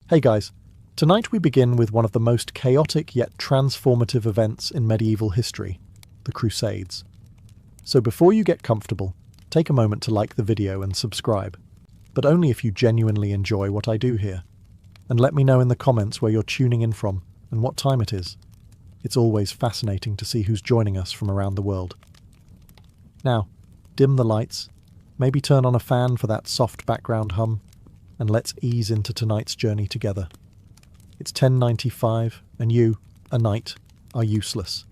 Hey guys, tonight we begin with one of the most chaotic yet transformative events in medieval history, the Crusades. So before you get comfortable, take a moment to like the video and subscribe, but only if you genuinely enjoy what I do here. And let me know in the comments where you're tuning in from and what time it is. It's always fascinating to see who's joining us from around the world. Now, dim the lights, maybe turn on a fan for that soft background hum, and let's ease into tonight's journey together. It's 1095, and you, a knight, are useless.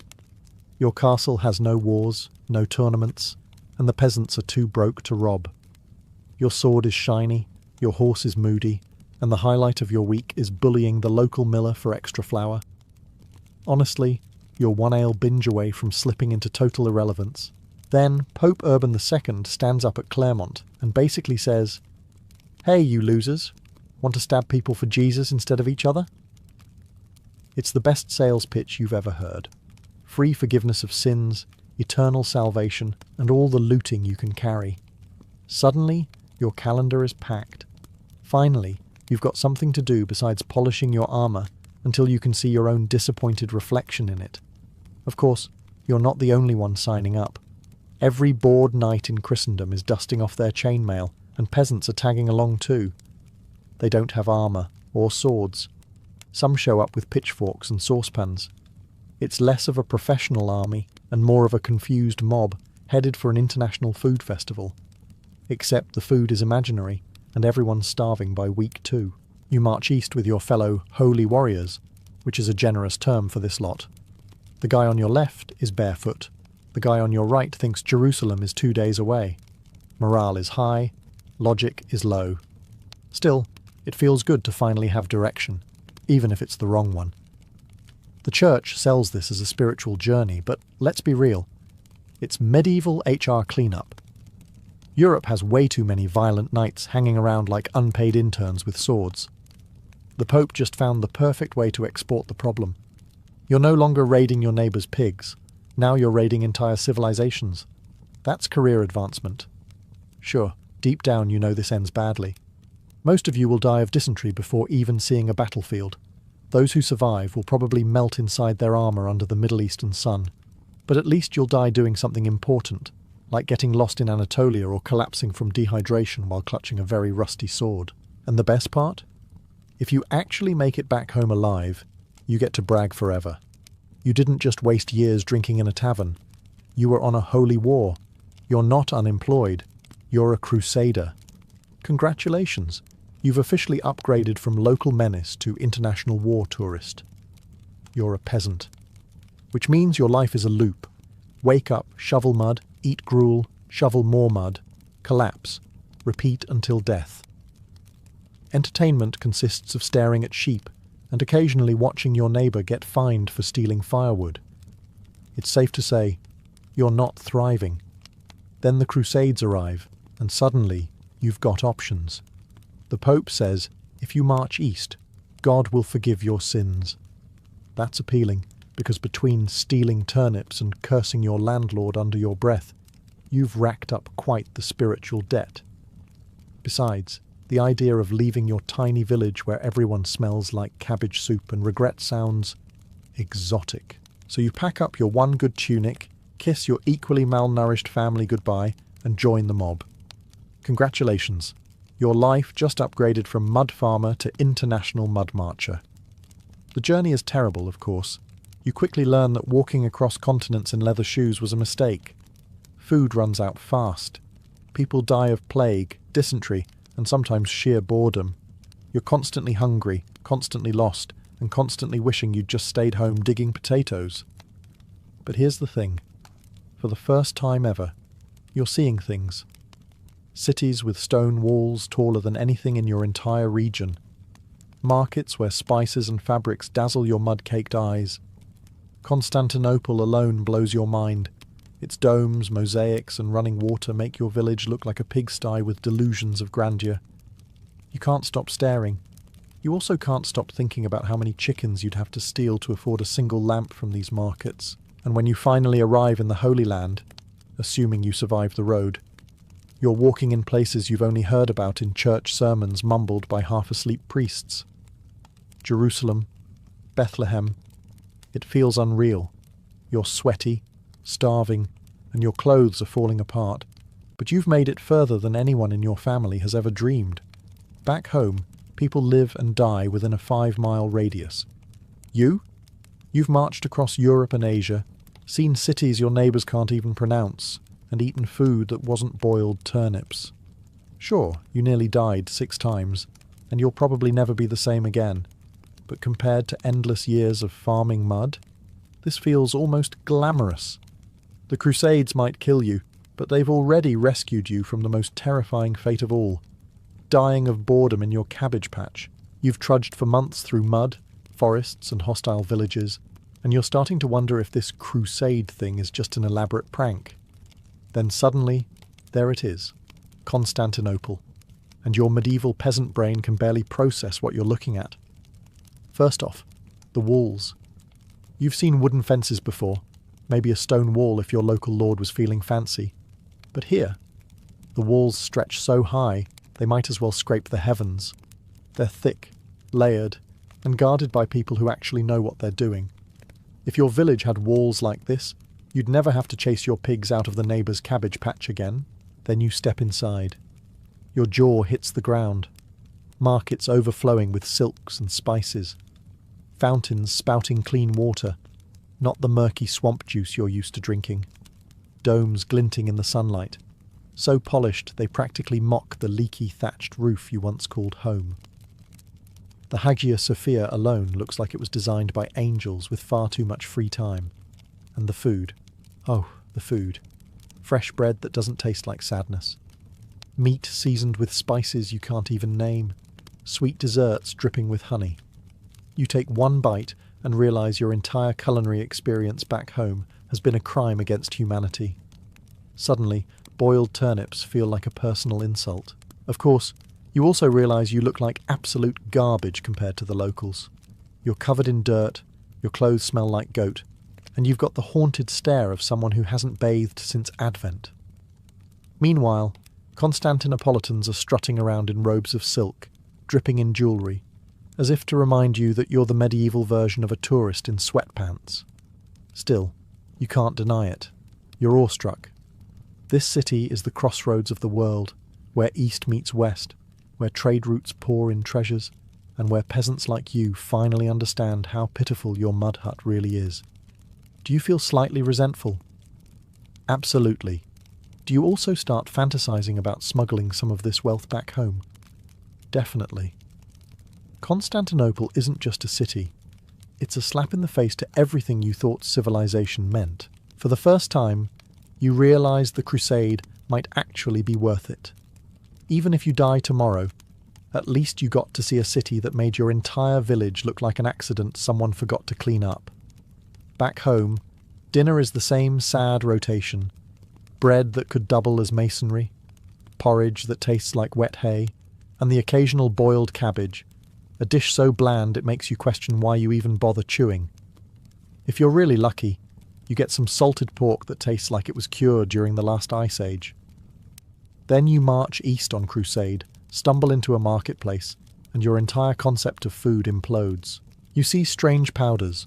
Your castle has no wars, no tournaments, and the peasants are too broke to rob. Your sword is shiny, your horse is moody, and the highlight of your week is bullying the local miller for extra flour. Honestly, you're one ale binge away from slipping into total irrelevance. Then Pope Urban II stands up at Claremont and basically says, "Hey, you losers, want to stab people for Jesus instead of each other?" It's the best sales pitch you've ever heard. Free forgiveness of sins, eternal salvation, and all the looting you can carry. Suddenly, your calendar is packed. Finally, you've got something to do besides polishing your armor until you can see your own disappointed reflection in it. Of course, you're not the only one signing up. Every bored knight in Christendom is dusting off their chainmail, and peasants are tagging along too. They don't have armor or swords. Some show up with pitchforks and saucepans. It's less of a professional army and more of a confused mob headed for an international food festival. Except the food is imaginary, and everyone's starving by week 2. You march east with your fellow holy warriors, which is a generous term for this lot. The guy on your left is barefoot. The guy on your right thinks Jerusalem is 2 days away. Morale is high, logic is low. Still, it feels good to finally have direction, even if it's the wrong one. The church sells this as a spiritual journey, but let's be real. It's medieval HR cleanup. Europe has way too many violent knights hanging around like unpaid interns with swords. The Pope just found the perfect way to export the problem. You're no longer raiding your neighbour's pigs. Now you're raiding entire civilizations. That's career advancement. Sure, deep down you know this ends badly. Most of you will die of dysentery before even seeing a battlefield. Those who survive will probably melt inside their armour under the Middle Eastern sun. But at least you'll die doing something important, like getting lost in Anatolia or collapsing from dehydration while clutching a very rusty sword. And the best part? If you actually make it back home alive, you get to brag forever. You didn't just waste years drinking in a tavern. You were on a holy war. You're not unemployed. You're a crusader. Congratulations. You've officially upgraded from local menace to international war tourist. You're a peasant. Which means your life is a loop. Wake up, shovel mud, eat gruel, shovel more mud, collapse, repeat until death. Entertainment consists of staring at sheep and occasionally watching your neighbour get fined for stealing firewood. It's safe to say, you're not thriving. Then the Crusades arrive, and suddenly you've got options. The Pope says, if you march east, God will forgive your sins. That's appealing, because between stealing turnips and cursing your landlord under your breath, you've racked up quite the spiritual debt. Besides, the idea of leaving your tiny village where everyone smells like cabbage soup and regret sounds exotic. So you pack up your one good tunic, kiss your equally malnourished family goodbye, and join the mob. Congratulations. Your life just upgraded from mud farmer to international mud marcher. The journey is terrible, of course. You quickly learn that walking across continents in leather shoes was a mistake. Food runs out fast. People die of plague, dysentery, and sometimes sheer boredom. You're constantly hungry, constantly lost, and constantly wishing you'd just stayed home digging potatoes. But here's the thing. For the first time ever, you're seeing things. Cities with stone walls taller than anything in your entire region. Markets where spices and fabrics dazzle your mud-caked eyes. Constantinople alone blows your mind. Its domes, mosaics, and running water make your village look like a pigsty with delusions of grandeur. You can't stop staring. You also can't stop thinking about how many chickens you'd have to steal to afford a single lamp from these markets. And when you finally arrive in the Holy Land, assuming you survive the road, you're walking in places you've only heard about in church sermons mumbled by half-asleep priests. Jerusalem, Bethlehem. It feels unreal. You're sweaty, starving, and your clothes are falling apart. But you've made it further than anyone in your family has ever dreamed. Back home, people live and die within a 5-mile radius. You've marched across Europe and Asia, seen cities your neighbours can't even pronounce, and eaten food that wasn't boiled turnips. Sure, you nearly died 6 times, and you'll probably never be the same again. But compared to endless years of farming mud, this feels almost glamorous. The Crusades might kill you, but they've already rescued you from the most terrifying fate of all. Dying of boredom in your cabbage patch, you've trudged for months through mud, forests and hostile villages, and you're starting to wonder if this crusade thing is just an elaborate prank. Then suddenly, there it is, Constantinople, and your medieval peasant brain can barely process what you're looking at. First off, the walls. You've seen wooden fences before, maybe a stone wall if your local lord was feeling fancy. But here, the walls stretch so high they might as well scrape the heavens. They're thick, layered, and guarded by people who actually know what they're doing. If your village had walls like this, you'd never have to chase your pigs out of the neighbour's cabbage patch again. Then you step inside. Your jaw hits the ground. Markets overflowing with silks and spices. Fountains spouting clean water, not the murky swamp juice you're used to drinking. Domes glinting in the sunlight, so polished they practically mock the leaky thatched roof you once called home. The Hagia Sophia alone looks like it was designed by angels with far too much free time. And the food. Oh, the food. Fresh bread that doesn't taste like sadness. Meat seasoned with spices you can't even name. Sweet desserts dripping with honey. You take one bite and realise your entire culinary experience back home has been a crime against humanity. Suddenly, boiled turnips feel like a personal insult. Of course, you also realise you look like absolute garbage compared to the locals. You're covered in dirt, your clothes smell like goat, and you've got the haunted stare of someone who hasn't bathed since Advent. Meanwhile, Constantinopolitans are strutting around in robes of silk, dripping in jewellery, as if to remind you that you're the medieval version of a tourist in sweatpants. Still, you can't deny it. You're awestruck. This city is the crossroads of the world, where east meets west, where trade routes pour in treasures, and where peasants like you finally understand how pitiful your mud hut really is. Do you feel slightly resentful? Absolutely. Do you also start fantasizing about smuggling some of this wealth back home? Definitely. Constantinople isn't just a city. It's a slap in the face to everything you thought civilization meant. For the first time, you realize the crusade might actually be worth it. Even if you die tomorrow, at least you got to see a city that made your entire village look like an accident someone forgot to clean up. Back home, dinner is the same sad rotation. Bread that could double as masonry, porridge that tastes like wet hay, and the occasional boiled cabbage, a dish so bland it makes you question why you even bother chewing. If you're really lucky, you get some salted pork that tastes like it was cured during the last ice age. Then you march east on crusade, stumble into a marketplace, and your entire concept of food implodes. You see strange powders,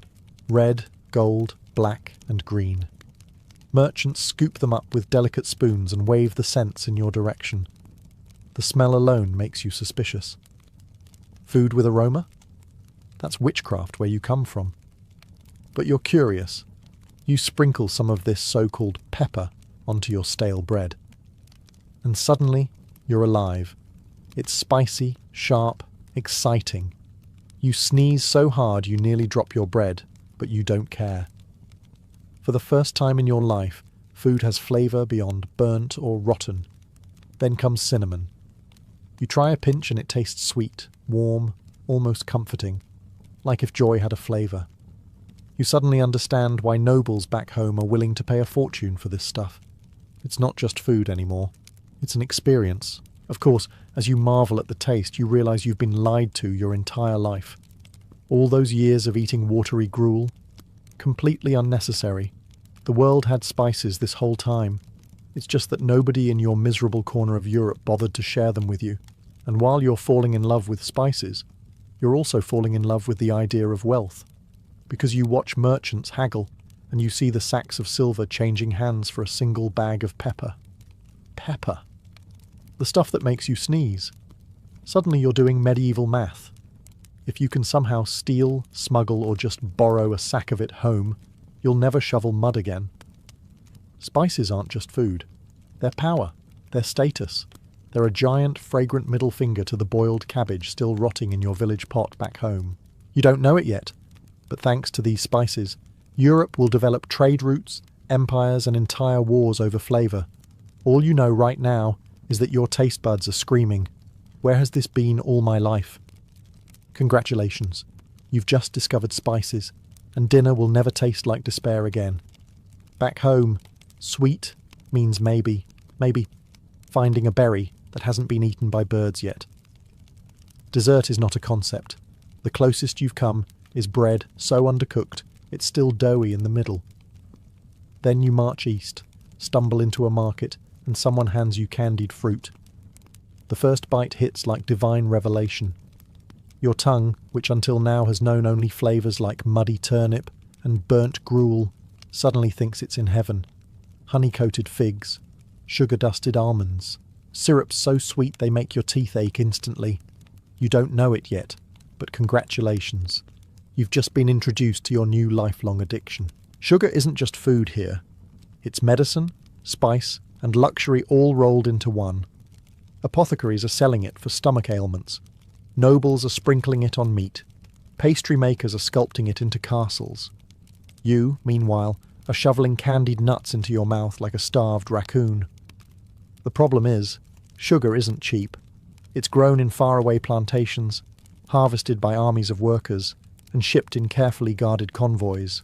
red, gold, black, and green. Merchants scoop them up with delicate spoons and wave the scents in your direction. The smell alone makes you suspicious. Food with aroma? That's witchcraft where you come from. But you're curious. You sprinkle some of this so-called pepper onto your stale bread. And suddenly, you're alive. It's spicy, sharp, exciting. You sneeze so hard you nearly drop your bread, but you don't care. For the first time in your life, food has flavour beyond burnt or rotten. Then comes cinnamon. You try a pinch and it tastes sweet, warm, almost comforting, like if joy had a flavour. You suddenly understand why nobles back home are willing to pay a fortune for this stuff. It's not just food anymore. It's an experience. Of course, as you marvel at the taste, you realise you've been lied to your entire life. All those years of eating watery gruel? Completely unnecessary. The world had spices this whole time. It's just that nobody in your miserable corner of Europe bothered to share them with you. And while you're falling in love with spices, You're also falling in love with the idea of wealth, because you watch merchants haggle and you see the sacks of silver changing hands for a single bag of pepper. Pepper. The stuff that makes you sneeze. Suddenly you're doing medieval math. If you can somehow steal, smuggle, or just borrow a sack of it home, you'll never shovel mud again. Spices aren't just food. They're power. They're status. They're a giant, fragrant middle finger to the boiled cabbage still rotting in your village pot back home. You don't know it yet, but thanks to these spices, Europe will develop trade routes, empires, and entire wars over flavour. All you know right now is that your taste buds are screaming, "Where has this been all my life?" Congratulations, you've just discovered spices, and dinner will never taste like despair again. Back home, sweet means maybe finding a berry that hasn't been eaten by birds yet. Dessert is not a concept. The closest you've come is bread so undercooked it's still doughy in the middle. Then you march east, stumble into a market, and someone hands you candied fruit. The first bite hits like divine revelation. Your tongue, which until now has known only flavours like muddy turnip and burnt gruel, suddenly thinks it's in heaven. Honey-coated figs, sugar-dusted almonds, syrups so sweet they make your teeth ache instantly. You don't know it yet, but congratulations. You've just been introduced to your new lifelong addiction. Sugar isn't just food here. It's medicine, spice, and luxury all rolled into one. Apothecaries are selling it for stomach ailments. Nobles are sprinkling it on meat. Pastry makers are sculpting it into castles. You, meanwhile, are shoveling candied nuts into your mouth like a starved raccoon. The problem is, sugar isn't cheap. It's grown in faraway plantations, harvested by armies of workers, and shipped in carefully guarded convoys.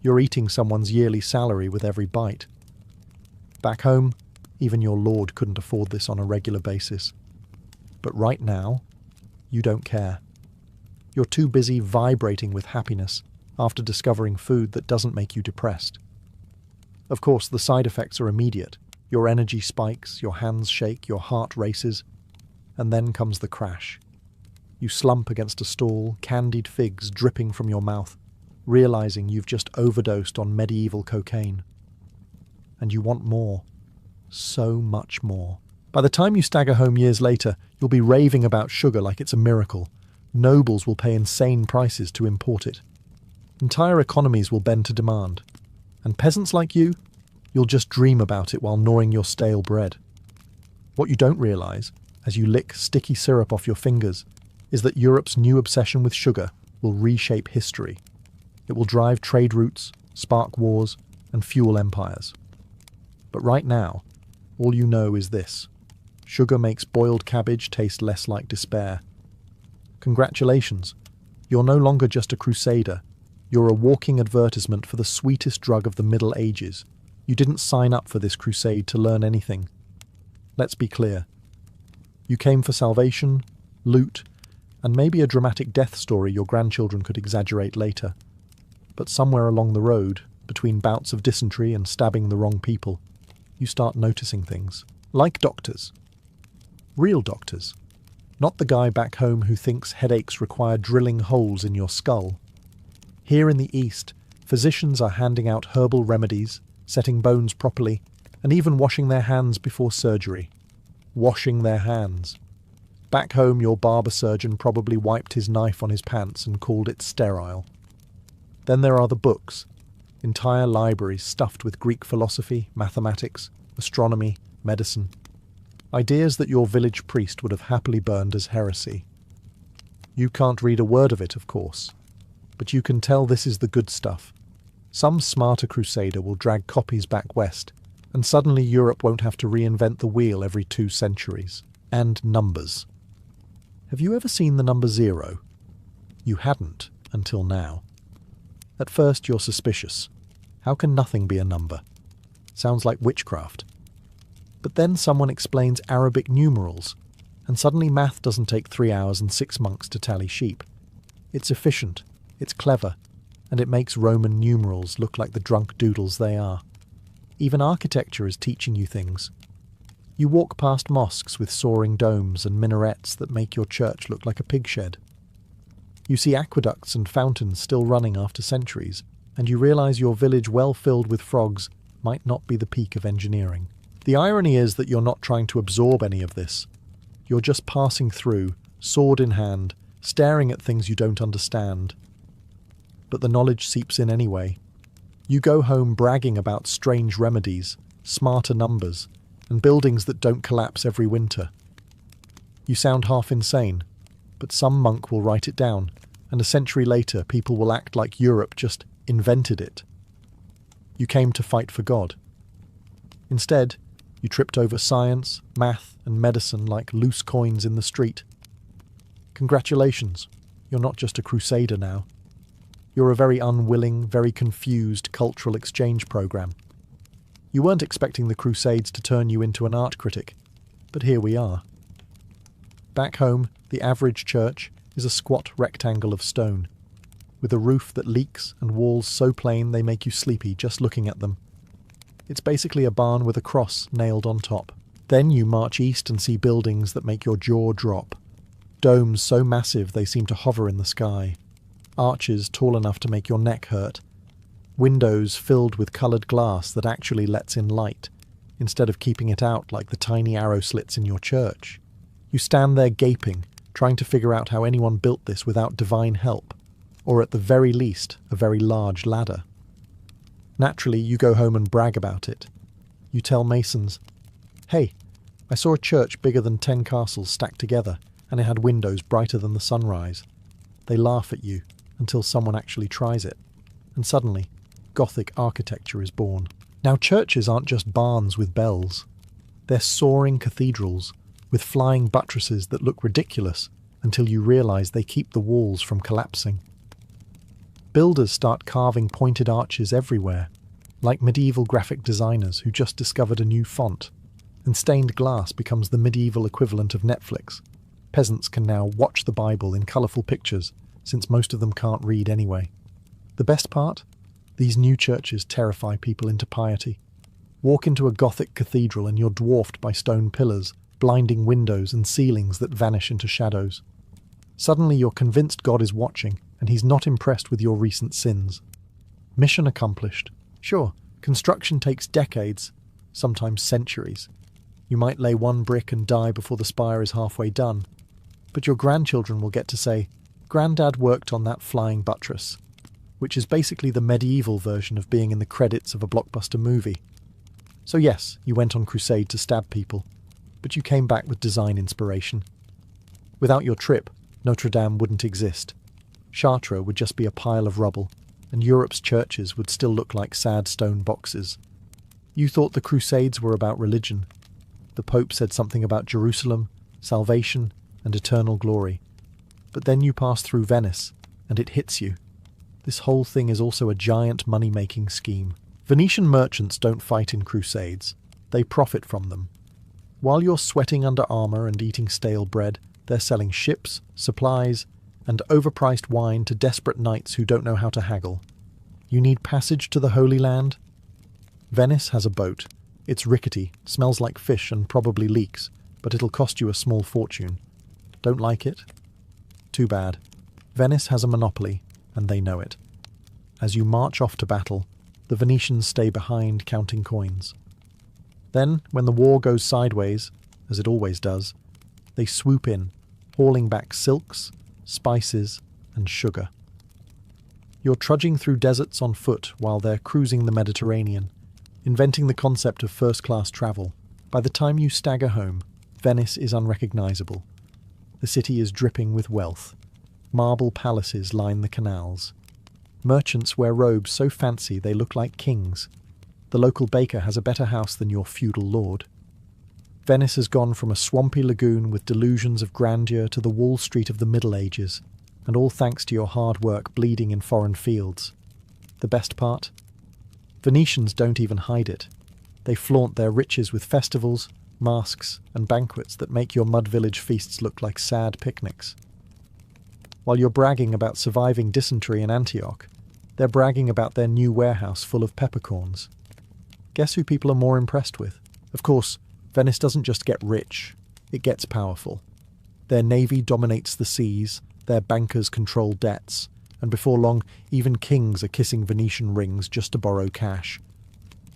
You're eating someone's yearly salary with every bite. Back home, even your lord couldn't afford this on a regular basis. But right now, you don't care. You're too busy vibrating with happiness after discovering food that doesn't make you depressed. Of course, the side effects are immediate. Your energy spikes, your hands shake, your heart races, and then comes the crash. You slump against a stall, candied figs dripping from your mouth, realizing you've just overdosed on medieval cocaine. And you want more. So much more. By the time you stagger home years later, you'll be raving about sugar like it's a miracle. Nobles will pay insane prices to import it. Entire economies will bend to demand. And peasants like you, you'll just dream about it while gnawing your stale bread. What you don't realize, as you lick sticky syrup off your fingers, is that Europe's new obsession with sugar will reshape history. It will drive trade routes, spark wars, and fuel empires. But right now, all you know is this. Sugar makes boiled cabbage taste less like despair. Congratulations. You're no longer just a crusader. You're a walking advertisement for the sweetest drug of the Middle Ages. You didn't sign up for this crusade to learn anything. Let's be clear. You came for salvation, loot, and maybe a dramatic death story your grandchildren could exaggerate later. But somewhere along the road, between bouts of dysentery and stabbing the wrong people, you start noticing things. Like doctors. Real doctors. Not the guy back home who thinks headaches require drilling holes in your skull. Here in the East, physicians are handing out herbal remedies, setting bones properly, and even washing their hands before surgery. Washing their hands. Back home, your barber surgeon probably wiped his knife on his pants and called it sterile. Then there are the books. Entire libraries stuffed with Greek philosophy, mathematics, astronomy, medicine. Ideas that your village priest would have happily burned as heresy. You can't read a word of it, of course, but you can tell this is the good stuff. Some smarter crusader will drag copies back west, and suddenly Europe won't have to reinvent the wheel every 2 centuries. And numbers. Have you ever seen the number 0? You hadn't, until now. At first you're suspicious. How can nothing be a number? Sounds like witchcraft. But then someone explains Arabic numerals, and suddenly math doesn't take 3 hours and 6 monks to tally sheep. It's efficient, it's clever, and it makes Roman numerals look like the drunk doodles they are. Even architecture is teaching you things. You walk past mosques with soaring domes and minarets that make your church look like a pig shed. You see aqueducts and fountains still running after centuries, and you realize your village well filled with frogs might not be the peak of engineering. The irony is that you're not trying to absorb any of this. You're just passing through, sword in hand, staring at things you don't understand. But the knowledge seeps in anyway. You go home bragging about strange remedies, smarter numbers, and buildings that don't collapse every winter. You sound half insane, but some monk will write it down, and a century later people will act like Europe just invented it. You came to fight for God. Instead, you tripped over science, math, and medicine like loose coins in the street. Congratulations, you're not just a crusader now. You're a very unwilling, very confused cultural exchange program. You weren't expecting the Crusades to turn you into an art critic, but here we are. Back home, the average church is a squat rectangle of stone, with a roof that leaks and walls so plain they make you sleepy just looking at them. It's basically a barn with a cross nailed on top. Then you march east and see buildings that make your jaw drop. Domes so massive they seem to hover in the sky. Arches tall enough to make your neck hurt. Windows filled with coloured glass that actually lets in light, instead of keeping it out like the tiny arrow slits in your church. You stand there gaping, trying to figure out how anyone built this without divine help, or at the very least, a very large ladder. Naturally, you go home and brag about it. You tell masons, "Hey, I saw a church bigger than 10 castles stacked together, and it had windows brighter than the sunrise." They laugh at you, until someone actually tries it. And suddenly, Gothic architecture is born. Now churches aren't just barns with bells. They're soaring cathedrals, with flying buttresses that look ridiculous until you realise they keep the walls from collapsing. Builders start carving pointed arches everywhere, like medieval graphic designers who just discovered a new font, and stained glass becomes the medieval equivalent of Netflix. Peasants can now watch the Bible in colourful pictures, since most of them can't read anyway. The best part? These new churches terrify people into piety. Walk into a Gothic cathedral and you're dwarfed by stone pillars, blinding windows and ceilings that vanish into shadows. Suddenly you're convinced God is watching, and he's not impressed with your recent sins. Mission accomplished. Sure, construction takes decades, sometimes centuries. You might lay one brick and die before the spire is halfway done. But your grandchildren will get to say, "Grandad worked on that flying buttress," which is basically the medieval version of being in the credits of a blockbuster movie. So yes, you went on crusade to stab people, but you came back with design inspiration. Without your trip, Notre Dame wouldn't exist. Chartres would just be a pile of rubble, and Europe's churches would still look like sad stone boxes. You thought the Crusades were about religion. The Pope said something about Jerusalem, salvation, and eternal glory. But then you pass through Venice, and it hits you. This whole thing is also a giant money-making scheme. Venetian merchants don't fight in crusades. They profit from them. While you're sweating under armour and eating stale bread, they're selling ships, supplies, and overpriced wine to desperate knights who don't know how to haggle. You need passage to the Holy Land? Venice has a boat. It's rickety, smells like fish and probably leaks, but it'll cost you a small fortune. Don't like it? Too bad. Venice has a monopoly, and they know it. As you march off to battle, the Venetians stay behind counting coins. Then, when the war goes sideways, as it always does, they swoop in, hauling back silks, spices, and sugar. You're trudging through deserts on foot while they're cruising the Mediterranean, inventing the concept of first-class travel. By the time you stagger home, Venice is unrecognisable. The city is dripping with wealth. Marble palaces line the canals. Merchants wear robes so fancy they look like kings. The local baker has a better house than your feudal lord. Venice has gone from a swampy lagoon with delusions of grandeur to the Wall Street of the Middle Ages, and all thanks to your hard work bleeding in foreign fields. The best part? Venetians don't even hide it. They flaunt their riches with festivals, masks, and banquets that make your mud village feasts look like sad picnics. While you're bragging about surviving dysentery in Antioch, they're bragging about their new warehouse full of peppercorns. Guess who people are more impressed with? Of course, Venice doesn't just get rich, it gets powerful. Their navy dominates the seas, their bankers control debts, and before long, even kings are kissing Venetian rings just to borrow cash.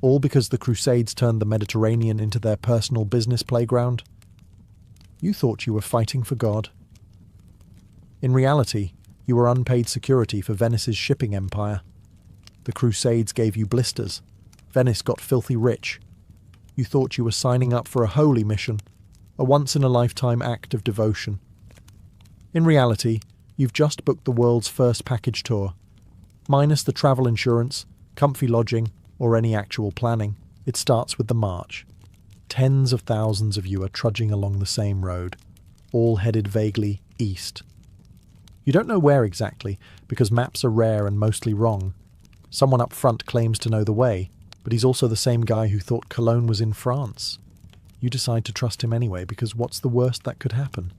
All because the Crusades turned the Mediterranean into their personal business playground? You thought you were fighting for God. In reality, you were unpaid security for Venice's shipping empire. The Crusades gave you blisters. Venice got filthy rich. You thought you were signing up for a holy mission, a once-in-a-lifetime act of devotion. In reality, you've just booked the world's first package tour. Minus the travel insurance, comfy lodging, or any actual planning, it starts with the march. Tens of thousands of you are trudging along the same road, all headed vaguely east. You don't know where exactly, because maps are rare and mostly wrong. Someone up front claims to know the way, but he's also the same guy who thought Cologne was in France. You decide to trust him anyway, because what's the worst that could happen?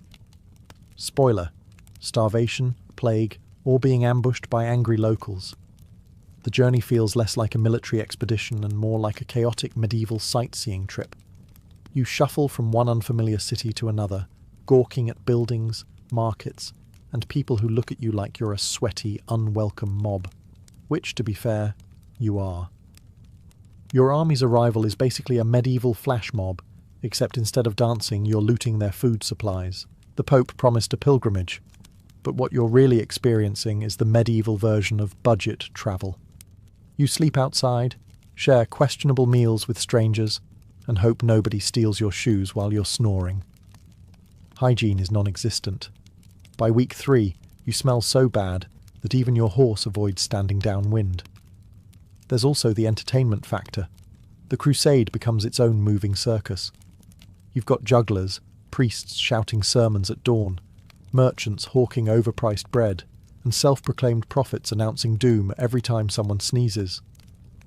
Spoiler: starvation, plague, or being ambushed by angry locals. The journey feels less like a military expedition and more like a chaotic medieval sightseeing trip. You shuffle from one unfamiliar city to another, gawking at buildings, markets, and people who look at you like you're a sweaty, unwelcome mob. Which, to be fair, you are. Your army's arrival is basically a medieval flash mob, except instead of dancing, you're looting their food supplies. The Pope promised a pilgrimage, but what you're really experiencing is the medieval version of budget travel. You sleep outside, share questionable meals with strangers, and hope nobody steals your shoes while you're snoring. Hygiene is non-existent. By week 3, you smell so bad that even your horse avoids standing downwind. There's also the entertainment factor. The crusade becomes its own moving circus. You've got jugglers, priests shouting sermons at dawn, merchants hawking overpriced bread, and self-proclaimed prophets announcing doom every time someone sneezes.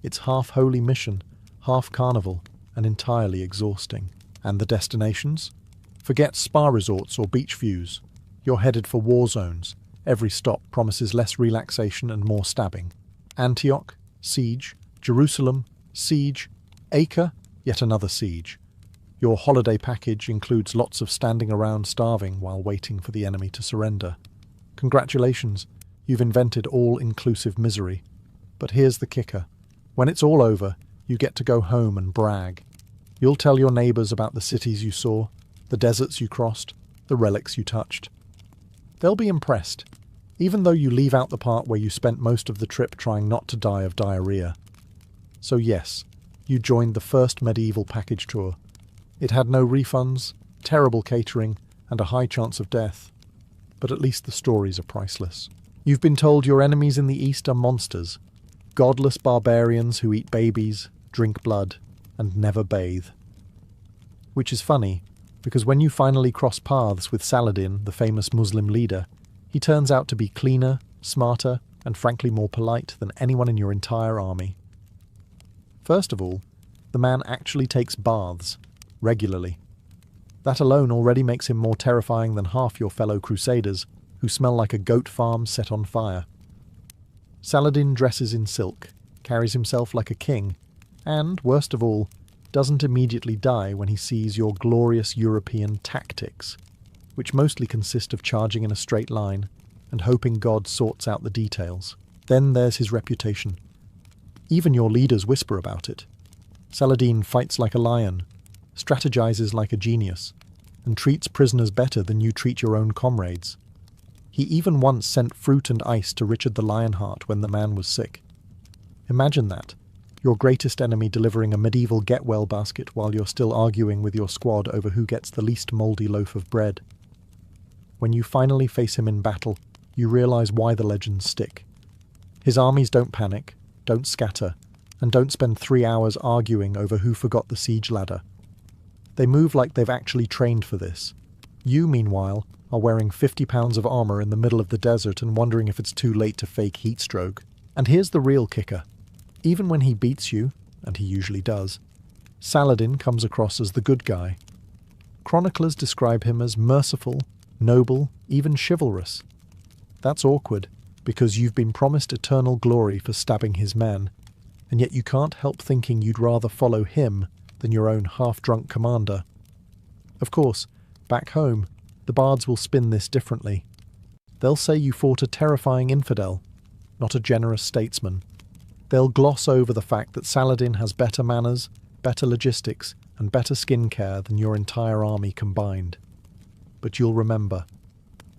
It's half holy mission, half carnival, and entirely exhausting. And the destinations? Forget spa resorts or beach views. You're headed for war zones. Every stop promises less relaxation and more stabbing. Antioch, siege. Jerusalem, siege. Acre, yet another siege. Your holiday package includes lots of standing around starving while waiting for the enemy to surrender. Congratulations, you've invented all-inclusive misery. But here's the kicker. When it's all over, you get to go home and brag. You'll tell your neighbours about the cities you saw, the deserts you crossed, the relics you touched. They'll be impressed, even though you leave out the part where you spent most of the trip trying not to die of diarrhea. So yes, you joined the first medieval package tour. It had no refunds, terrible catering, and a high chance of death. But at least the stories are priceless. You've been told your enemies in the East are monsters, godless barbarians who eat babies, drink blood, and never bathe. Which is funny, because when you finally cross paths with Saladin, the famous Muslim leader, he turns out to be cleaner, smarter, and frankly more polite than anyone in your entire army. First of all, the man actually takes baths, regularly. That alone already makes him more terrifying than half your fellow crusaders, who smell like a goat farm set on fire. Saladin dresses in silk, carries himself like a king, and, worst of all, doesn't immediately die when he sees your glorious European tactics, which mostly consist of charging in a straight line and hoping God sorts out the details. Then there's his reputation. Even your leaders whisper about it. Saladin fights like a lion, strategizes like a genius, and treats prisoners better than you treat your own comrades. He even once sent fruit and ice to Richard the Lionheart when the man was sick. Imagine that, your greatest enemy delivering a medieval get-well basket while you're still arguing with your squad over who gets the least mouldy loaf of bread. When you finally face him in battle, you realize why the legends stick. His armies don't panic, don't scatter, and don't spend 3 hours arguing over who forgot the siege ladder. They move like they've actually trained for this. You, meanwhile, are wearing 50 pounds of armour in the middle of the desert and wondering if it's too late to fake heat stroke. And here's the real kicker. Even when he beats you, and he usually does, Saladin comes across as the good guy. Chroniclers describe him as merciful, noble, even chivalrous. That's awkward, because you've been promised eternal glory for stabbing his men, and yet you can't help thinking you'd rather follow him than your own half-drunk commander. Of course, back home, the bards will spin this differently. They'll say you fought a terrifying infidel, not a generous statesman. They'll gloss over the fact that Saladin has better manners, better logistics, and better skincare than your entire army combined. But you'll remember.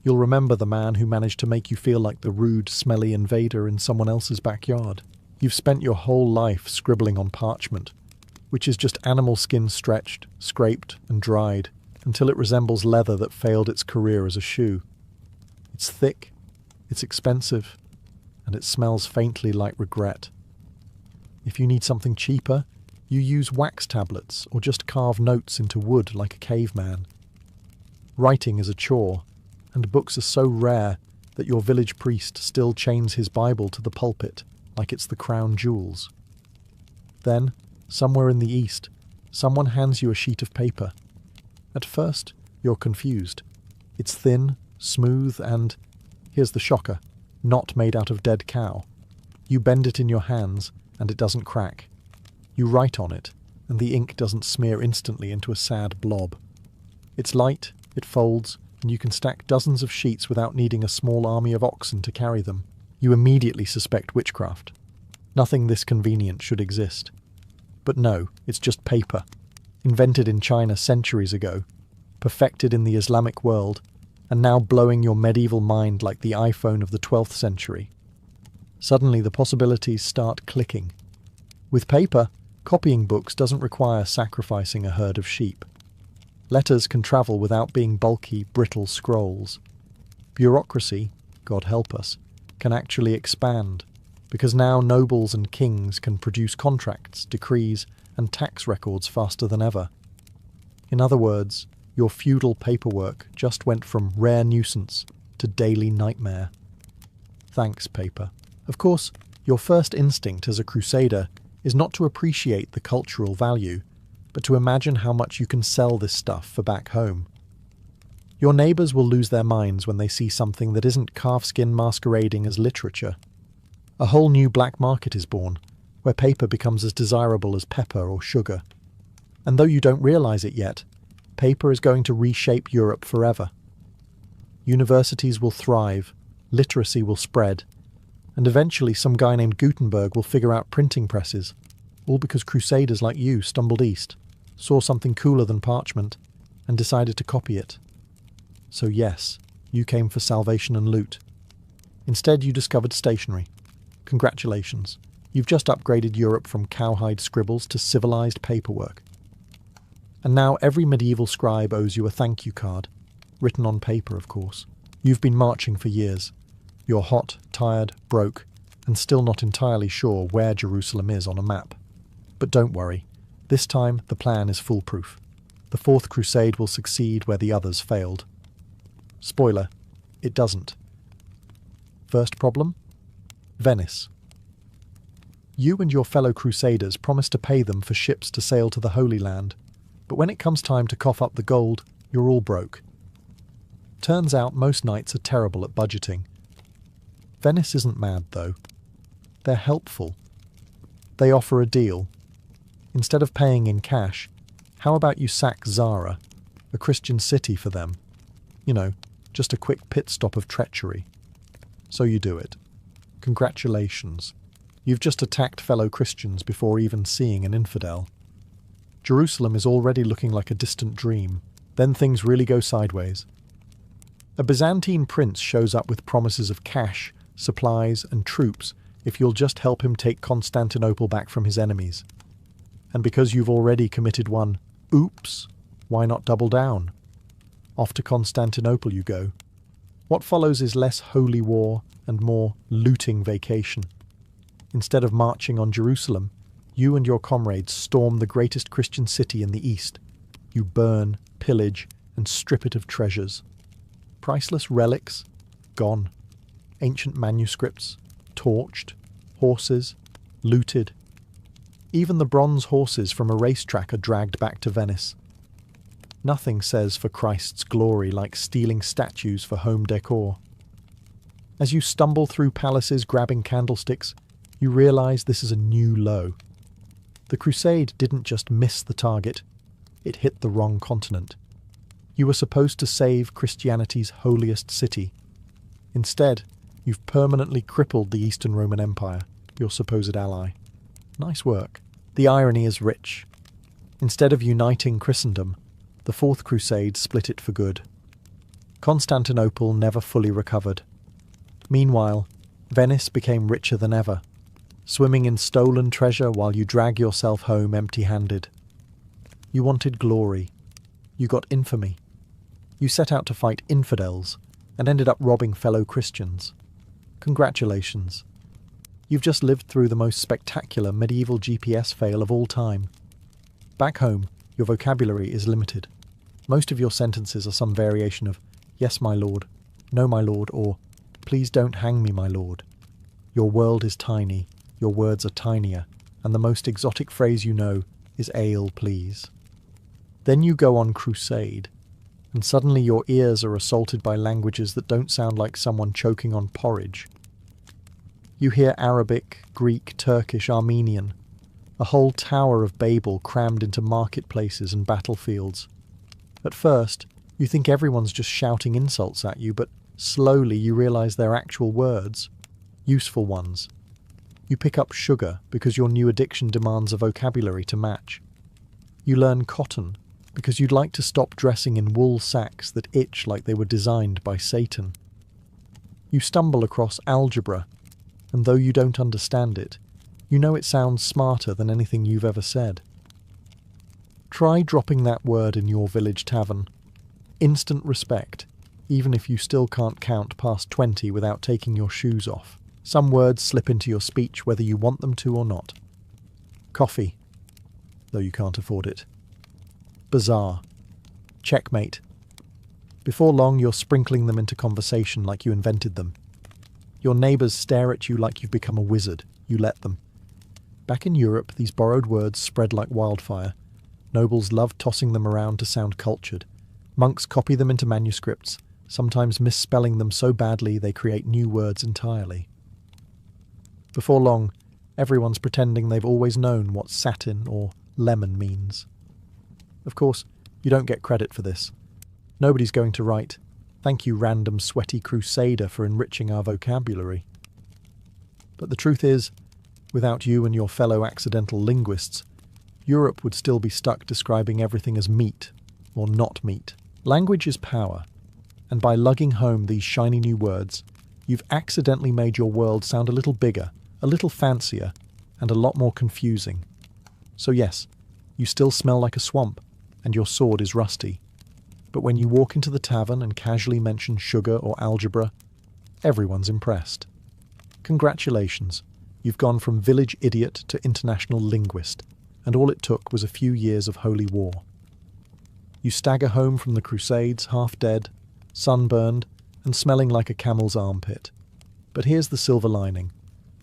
You'll remember the man who managed to make you feel like the rude, smelly invader in someone else's backyard. You've spent your whole life scribbling on parchment, which is just animal skin stretched, scraped, and dried, until it resembles leather that failed its career as a shoe. It's thick, it's expensive, and it smells faintly like regret. If you need something cheaper, you use wax tablets or just carve notes into wood like a caveman. Writing is a chore, and books are so rare that your village priest still chains his Bible to the pulpit like it's the crown jewels. Then, somewhere in the east, someone hands you a sheet of paper. At first, you're confused. It's thin, smooth, and, here's the shocker, not made out of dead cow. You bend it in your hands, and it doesn't crack. You write on it, and the ink doesn't smear instantly into a sad blob. It's light, it folds, and you can stack dozens of sheets without needing a small army of oxen to carry them. You immediately suspect witchcraft. Nothing this convenient should exist. But no, it's just paper. Invented in China centuries ago, perfected in the Islamic world, and now blowing your medieval mind like the iPhone of the 12th century. Suddenly the possibilities start clicking. With paper, copying books doesn't require sacrificing a herd of sheep. Letters can travel without being bulky, brittle scrolls. Bureaucracy, God help us, can actually expand, because now nobles and kings can produce contracts, decrees, and tax records faster than ever. In other words, your feudal paperwork just went from rare nuisance to daily nightmare. Thanks, paper. Of course, your first instinct as a crusader is not to appreciate the cultural value, but to imagine how much you can sell this stuff for back home. Your neighbours will lose their minds when they see something that isn't calfskin masquerading as literature. A whole new black market is born, where paper becomes as desirable as pepper or sugar. And though you don't realise it yet, paper is going to reshape Europe forever. Universities will thrive, literacy will spread, and eventually some guy named Gutenberg will figure out printing presses, all because crusaders like you stumbled east, saw something cooler than parchment, and decided to copy it. So yes, you came for salvation and loot. Instead you discovered stationery. Congratulations, you've just upgraded Europe from cowhide scribbles to civilized paperwork. And now every medieval scribe owes you a thank you card, written on paper of course. You've been marching for years. You're hot, tired, broke, and still not entirely sure where Jerusalem is on a map. But don't worry, this time the plan is foolproof. The Fourth Crusade will succeed where the others failed. Spoiler, it doesn't. First problem? Venice. You and your fellow crusaders promised to pay them for ships to sail to the Holy Land, but when it comes time to cough up the gold, you're all broke. Turns out most knights are terrible at budgeting. Venice isn't mad, though. They're helpful. They offer a deal. Instead of paying in cash, how about you sack Zara, a Christian city, for them? You know, just a quick pit stop of treachery. So you do it. Congratulations. You've just attacked fellow Christians before even seeing an infidel. Jerusalem is already looking like a distant dream. Then things really go sideways. A Byzantine prince shows up with promises of cash, supplies, and troops if you'll just help him take Constantinople back from his enemies. And because you've already committed one oops, why not double down? Off to Constantinople you go. What follows is less holy war and more looting vacation. Instead of marching on Jerusalem, you and your comrades storm the greatest Christian city in the East. You burn, pillage, and strip it of treasures. Priceless relics? Gone. Ancient manuscripts? Torched. Horses? Looted. Even the bronze horses from a racetrack are dragged back to Venice. Nothing says for Christ's glory like stealing statues for home decor. As you stumble through palaces grabbing candlesticks, you realise this is a new low. The crusade didn't just miss the target, it hit the wrong continent. You were supposed to save Christianity's holiest city. Instead, you've permanently crippled the Eastern Roman Empire, your supposed ally. Nice work. The irony is rich. Instead of uniting Christendom, the Fourth Crusade split it for good. Constantinople never fully recovered. Meanwhile, Venice became richer than ever, swimming in stolen treasure while you drag yourself home empty-handed. You wanted glory. You got infamy. You set out to fight infidels and ended up robbing fellow Christians. Congratulations. You've just lived through the most spectacular medieval GPS fail of all time. Back home, your vocabulary is limited. Most of your sentences are some variation of, "Yes, my lord," "No, my lord," or "Please don't hang me, my lord." Your world is tiny, your words are tinier, and the most exotic phrase you know is "Ale, please." Then you go on crusade, and suddenly your ears are assaulted by languages that don't sound like someone choking on porridge. You hear Arabic, Greek, Turkish, Armenian, a whole Tower of Babel crammed into marketplaces and battlefields. At first, you think everyone's just shouting insults at you, but slowly you realize they're actual words, useful ones. You pick up sugar because your new addiction demands a vocabulary to match. You learn cotton because you'd like to stop dressing in wool sacks that itch like they were designed by Satan. You stumble across algebra, and though you don't understand it, you know it sounds smarter than anything you've ever said. Try dropping that word in your village tavern. Instant respect, even if you still can't count past 20 without taking your shoes off. Some words slip into your speech whether you want them to or not. Coffee, though you can't afford it. Bazaar. Checkmate. Before long, you're sprinkling them into conversation like you invented them. Your neighbours stare at you like you've become a wizard. You let them. Back in Europe, these borrowed words spread like wildfire. Nobles love tossing them around to sound cultured. Monks copy them into manuscripts, sometimes misspelling them so badly they create new words entirely. Before long, everyone's pretending they've always known what satin or lemon means. Of course, you don't get credit for this. Nobody's going to write, "Thank you, random sweaty crusader, for enriching our vocabulary." But the truth is, without you and your fellow accidental linguists, Europe would still be stuck describing everything as meat or not meat. Language is power, and by lugging home these shiny new words, you've accidentally made your world sound a little bigger, a little fancier, and a lot more confusing. So yes, you still smell like a swamp, and your sword is rusty. But when you walk into the tavern and casually mention sugar or algebra, everyone's impressed. Congratulations, you've gone from village idiot to international linguist, and all it took was a few years of holy war. You stagger home from the Crusades, half dead, sunburned, and smelling like a camel's armpit. But here's the silver lining.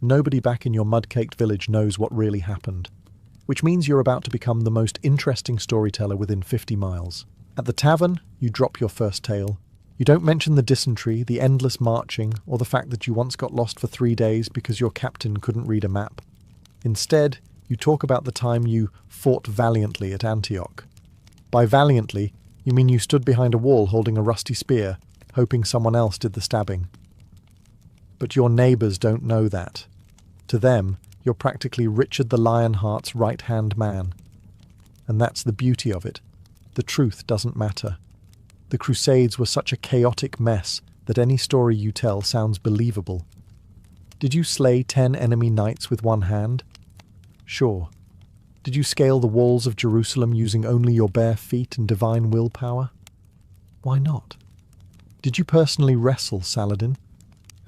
Nobody back in your mud-caked village knows what really happened, which means you're about to become the most interesting storyteller within 50 miles. At the tavern, you drop your first tale. You don't mention the dysentery, the endless marching, or the fact that you once got lost for 3 days because your captain couldn't read a map. Instead, you talk about the time you fought valiantly at Antioch. By valiantly, you mean you stood behind a wall holding a rusty spear, hoping someone else did the stabbing. But your neighbours don't know that. To them, you're practically Richard the Lionheart's right-hand man. And that's the beauty of it. The truth doesn't matter. The Crusades were such a chaotic mess that any story you tell sounds believable. Did you slay 10 enemy knights with one hand? Sure. Did you scale the walls of Jerusalem using only your bare feet and divine willpower? Why not? Did you personally wrestle Saladin?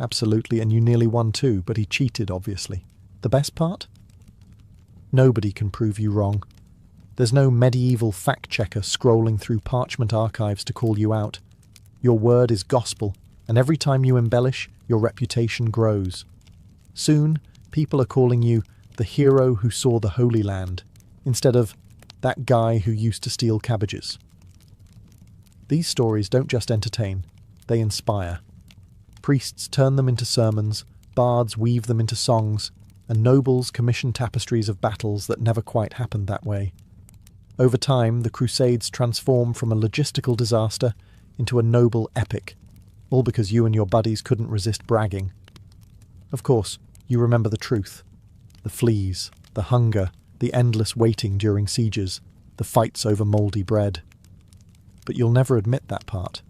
Absolutely, and you nearly won too, but he cheated, obviously. The best part? Nobody can prove you wrong. There's no medieval fact-checker scrolling through parchment archives to call you out. Your word is gospel, and every time you embellish, your reputation grows. Soon, people are calling you the hero who saw the Holy Land, instead of that guy who used to steal cabbages. These stories don't just entertain, they inspire. Priests turn them into sermons, bards weave them into songs, and nobles commission tapestries of battles that never quite happened that way. Over time, the Crusades transform from a logistical disaster into a noble epic, all because you and your buddies couldn't resist bragging. Of course, you remember the truth. The fleas, the hunger, the endless waiting during sieges, the fights over mouldy bread. But you'll never admit that part.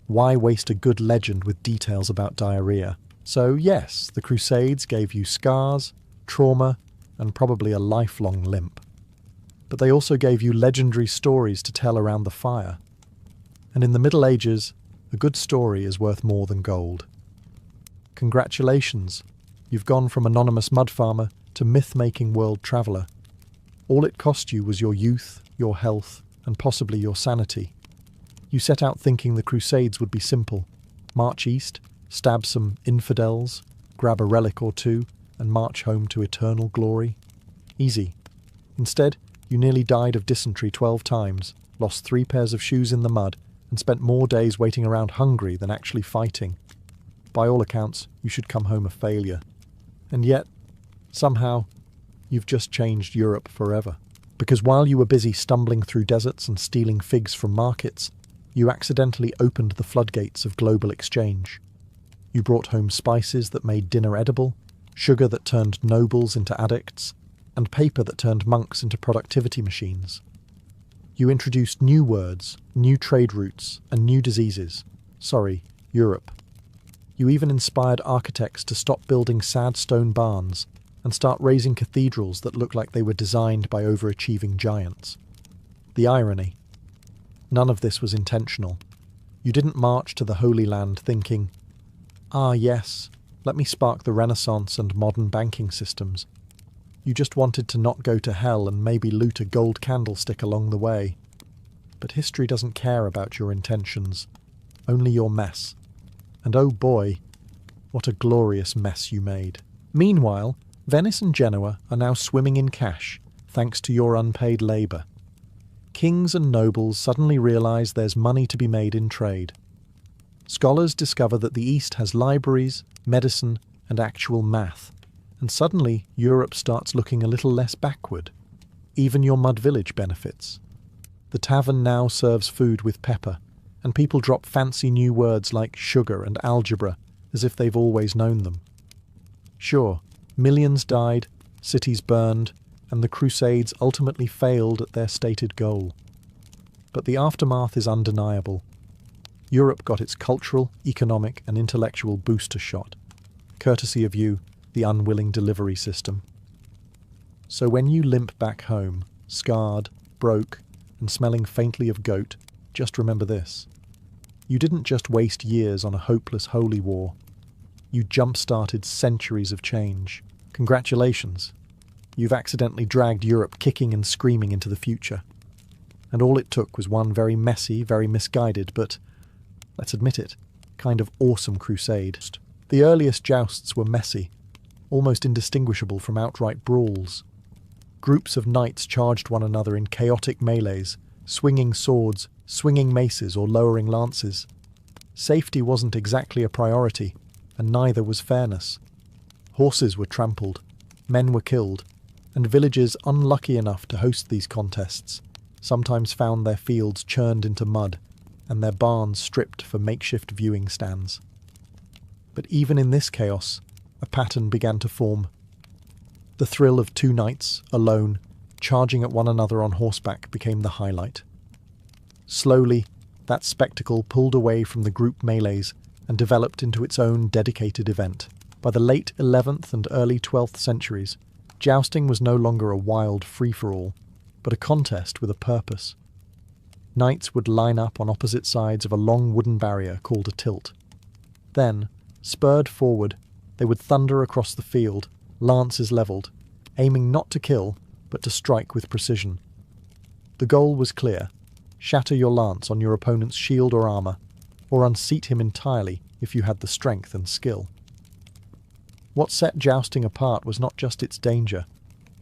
Why waste a good legend with details about diarrhea? So yes, the Crusades gave you scars, trauma, and probably a lifelong limp. But they also gave you legendary stories to tell around the fire. And in the Middle Ages, a good story is worth more than gold. Congratulations, you've gone from anonymous mud farmer to myth-making world traveller. All it cost you was your youth, your health, and possibly your sanity. You set out thinking the Crusades would be simple. March east, stab some infidels, grab a relic or two, and march home to eternal glory. Easy. Instead, you nearly died of dysentery 12 times, lost 3 pairs of shoes in the mud, and spent more days waiting around hungry than actually fighting. By all accounts, you should come home a failure. And yet, somehow, you've just changed Europe forever. Because while you were busy stumbling through deserts and stealing figs from markets, you accidentally opened the floodgates of global exchange. You brought home spices that made dinner edible, sugar that turned nobles into addicts, and paper that turned monks into productivity machines. You introduced new words, new trade routes, and new diseases. Sorry, Europe. You even inspired architects to stop building sad stone barns and start raising cathedrals that look like they were designed by overachieving giants. The irony. None of this was intentional. You didn't march to the Holy Land thinking, "Ah yes, let me spark the Renaissance and modern banking systems." You just wanted to not go to hell and maybe loot a gold candlestick along the way. But history doesn't care about your intentions, only your mess. And oh boy, what a glorious mess you made. Meanwhile, Venice and Genoa are now swimming in cash, thanks to your unpaid labour. Kings and nobles suddenly realise there's money to be made in trade. Scholars discover that the East has libraries, medicine, and actual math, and suddenly Europe starts looking a little less backward. Even your mud village benefits. The tavern now serves food with pepper, and people drop fancy new words like sugar and algebra as if they've always known them. Sure, millions died, cities burned, and the Crusades ultimately failed at their stated goal. But the aftermath is undeniable. Europe got its cultural, economic, and intellectual booster shot, courtesy of you, the unwilling delivery system. So when you limp back home, scarred, broke, and smelling faintly of goat, just remember this. You didn't just waste years on a hopeless holy war. You jump-started centuries of change. Congratulations. You've accidentally dragged Europe kicking and screaming into the future. And all it took was one very messy, very misguided, but, let's admit it, kind of awesome crusade. The earliest jousts were messy, almost indistinguishable from outright brawls. Groups of knights charged one another in chaotic melees, swinging swords, swinging maces or lowering lances. Safety wasn't exactly a priority, and neither was fairness. Horses were trampled, men were killed, and villages unlucky enough to host these contests sometimes found their fields churned into mud and their barns stripped for makeshift viewing stands. But even in this chaos, a pattern began to form. The thrill of 2 knights, alone, charging at one another on horseback became the highlight. Slowly, that spectacle pulled away from the group melees and developed into its own dedicated event. By the late 11th and early 12th centuries, jousting was no longer a wild free-for-all, but a contest with a purpose. Knights would line up on opposite sides of a long wooden barrier called a tilt. Then, spurred forward, they would thunder across the field, lances levelled, aiming not to kill, but to strike with precision. The goal was clear: shatter your lance on your opponent's shield or armour, or unseat him entirely if you had the strength and skill. What set jousting apart was not just its danger,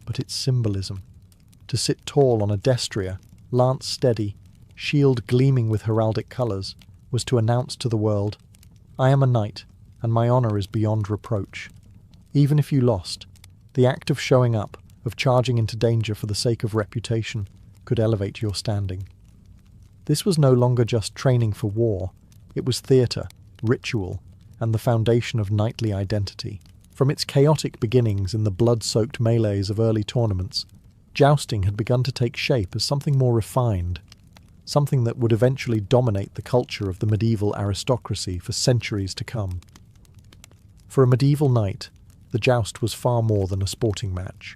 but its symbolism. To sit tall on a destrier, lance steady, shield gleaming with heraldic colours, was to announce to the world, "I am a knight, and my honour is beyond reproach." Even if you lost, the act of showing up, of charging into danger for the sake of reputation, could elevate your standing. This was no longer just training for war, it was theatre, ritual, and the foundation of knightly identity. From its chaotic beginnings in the blood-soaked melees of early tournaments, jousting had begun to take shape as something more refined, something that would eventually dominate the culture of the medieval aristocracy for centuries to come. For a medieval knight, the joust was far more than a sporting match.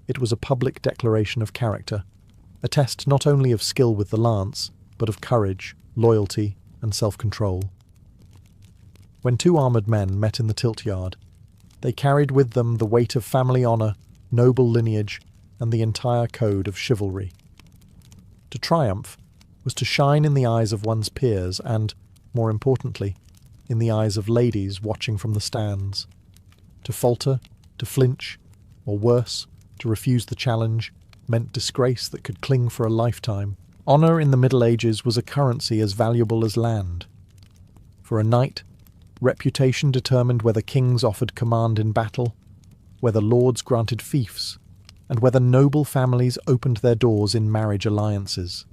It was a public declaration of character, a test not only of skill with the lance, but of courage, loyalty, and self-control. When two armoured men met in the tilt yard, they carried with them the weight of family honour, noble lineage, and the entire code of chivalry. To triumph was to shine in the eyes of one's peers and, more importantly, in the eyes of ladies watching from the stands. To falter, to flinch, or worse, to refuse the challenge, meant disgrace that could cling for a lifetime. Honour in the Middle Ages was a currency as valuable as land. For a knight, reputation determined whether kings offered command in battle, whether lords granted fiefs, and whether noble families opened their doors in marriage alliances.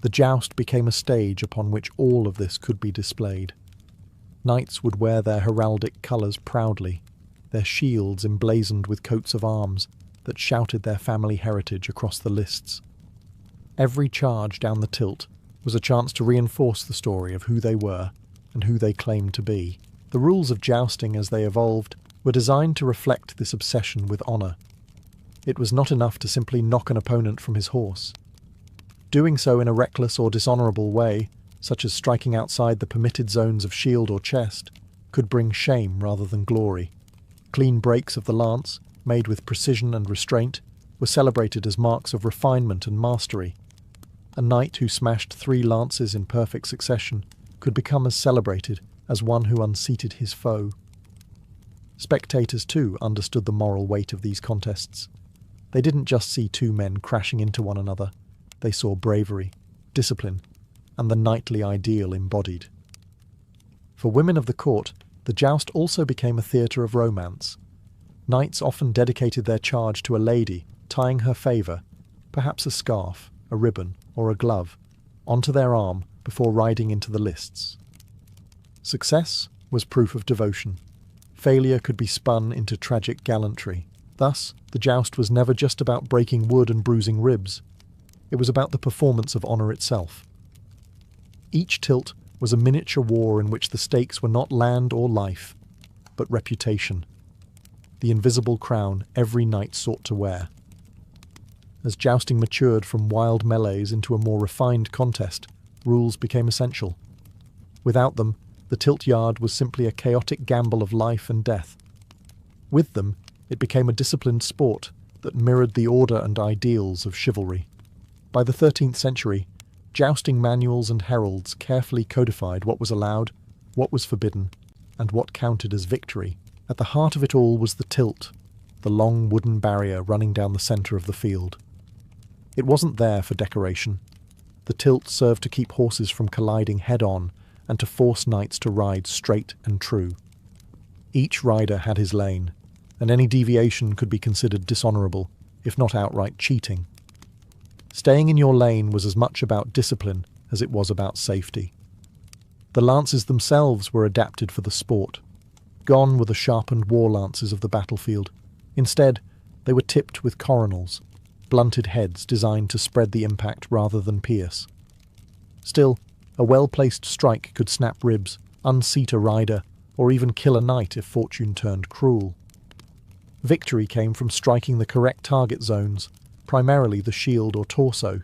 The joust became a stage upon which all of this could be displayed. Knights would wear their heraldic colours proudly, their shields emblazoned with coats of arms that shouted their family heritage across the lists. Every charge down the tilt was a chance to reinforce the story of who they were and who they claimed to be. The rules of jousting as they evolved were designed to reflect this obsession with honour. It was not enough to simply knock an opponent from his horse. Doing so in a reckless or dishonourable way, such as striking outside the permitted zones of shield or chest, could bring shame rather than glory. Clean breaks of the lance, made with precision and restraint, were celebrated as marks of refinement and mastery. A knight who smashed 3 lances in perfect succession could become as celebrated as one who unseated his foe. Spectators, too, understood the moral weight of these contests. They didn't just see two men crashing into one another. They saw bravery, discipline, and the knightly ideal embodied. For women of the court, the joust also became a theatre of romance. Knights often dedicated their charge to a lady, tying her favour, perhaps a scarf, a ribbon, or a glove, onto their arm before riding into the lists. Success was proof of devotion. Failure could be spun into tragic gallantry. Thus, the joust was never just about breaking wood and bruising ribs. It was about the performance of honour itself. Each tilt was a miniature war in which the stakes were not land or life, but reputation, the invisible crown every knight sought to wear. As jousting matured from wild melees into a more refined contest, rules became essential. Without them, the tilt yard was simply a chaotic gamble of life and death. With them, it became a disciplined sport that mirrored the order and ideals of chivalry. By the 13th century, jousting manuals and heralds carefully codified what was allowed, what was forbidden, and what counted as victory. At the heart of it all was the tilt, the long wooden barrier running down the centre of the field. It wasn't there for decoration. The tilt served to keep horses from colliding head-on and to force knights to ride straight and true. Each rider had his lane, and any deviation could be considered dishonourable, if not outright cheating. Staying in your lane was as much about discipline as it was about safety. The lances themselves were adapted for the sport. Gone were the sharpened war lances of the battlefield. Instead, they were tipped with coronals, blunted heads designed to spread the impact rather than pierce. Still, a well-placed strike could snap ribs, unseat a rider, or even kill a knight if fortune turned cruel. Victory came from striking the correct target zones, primarily the shield or torso.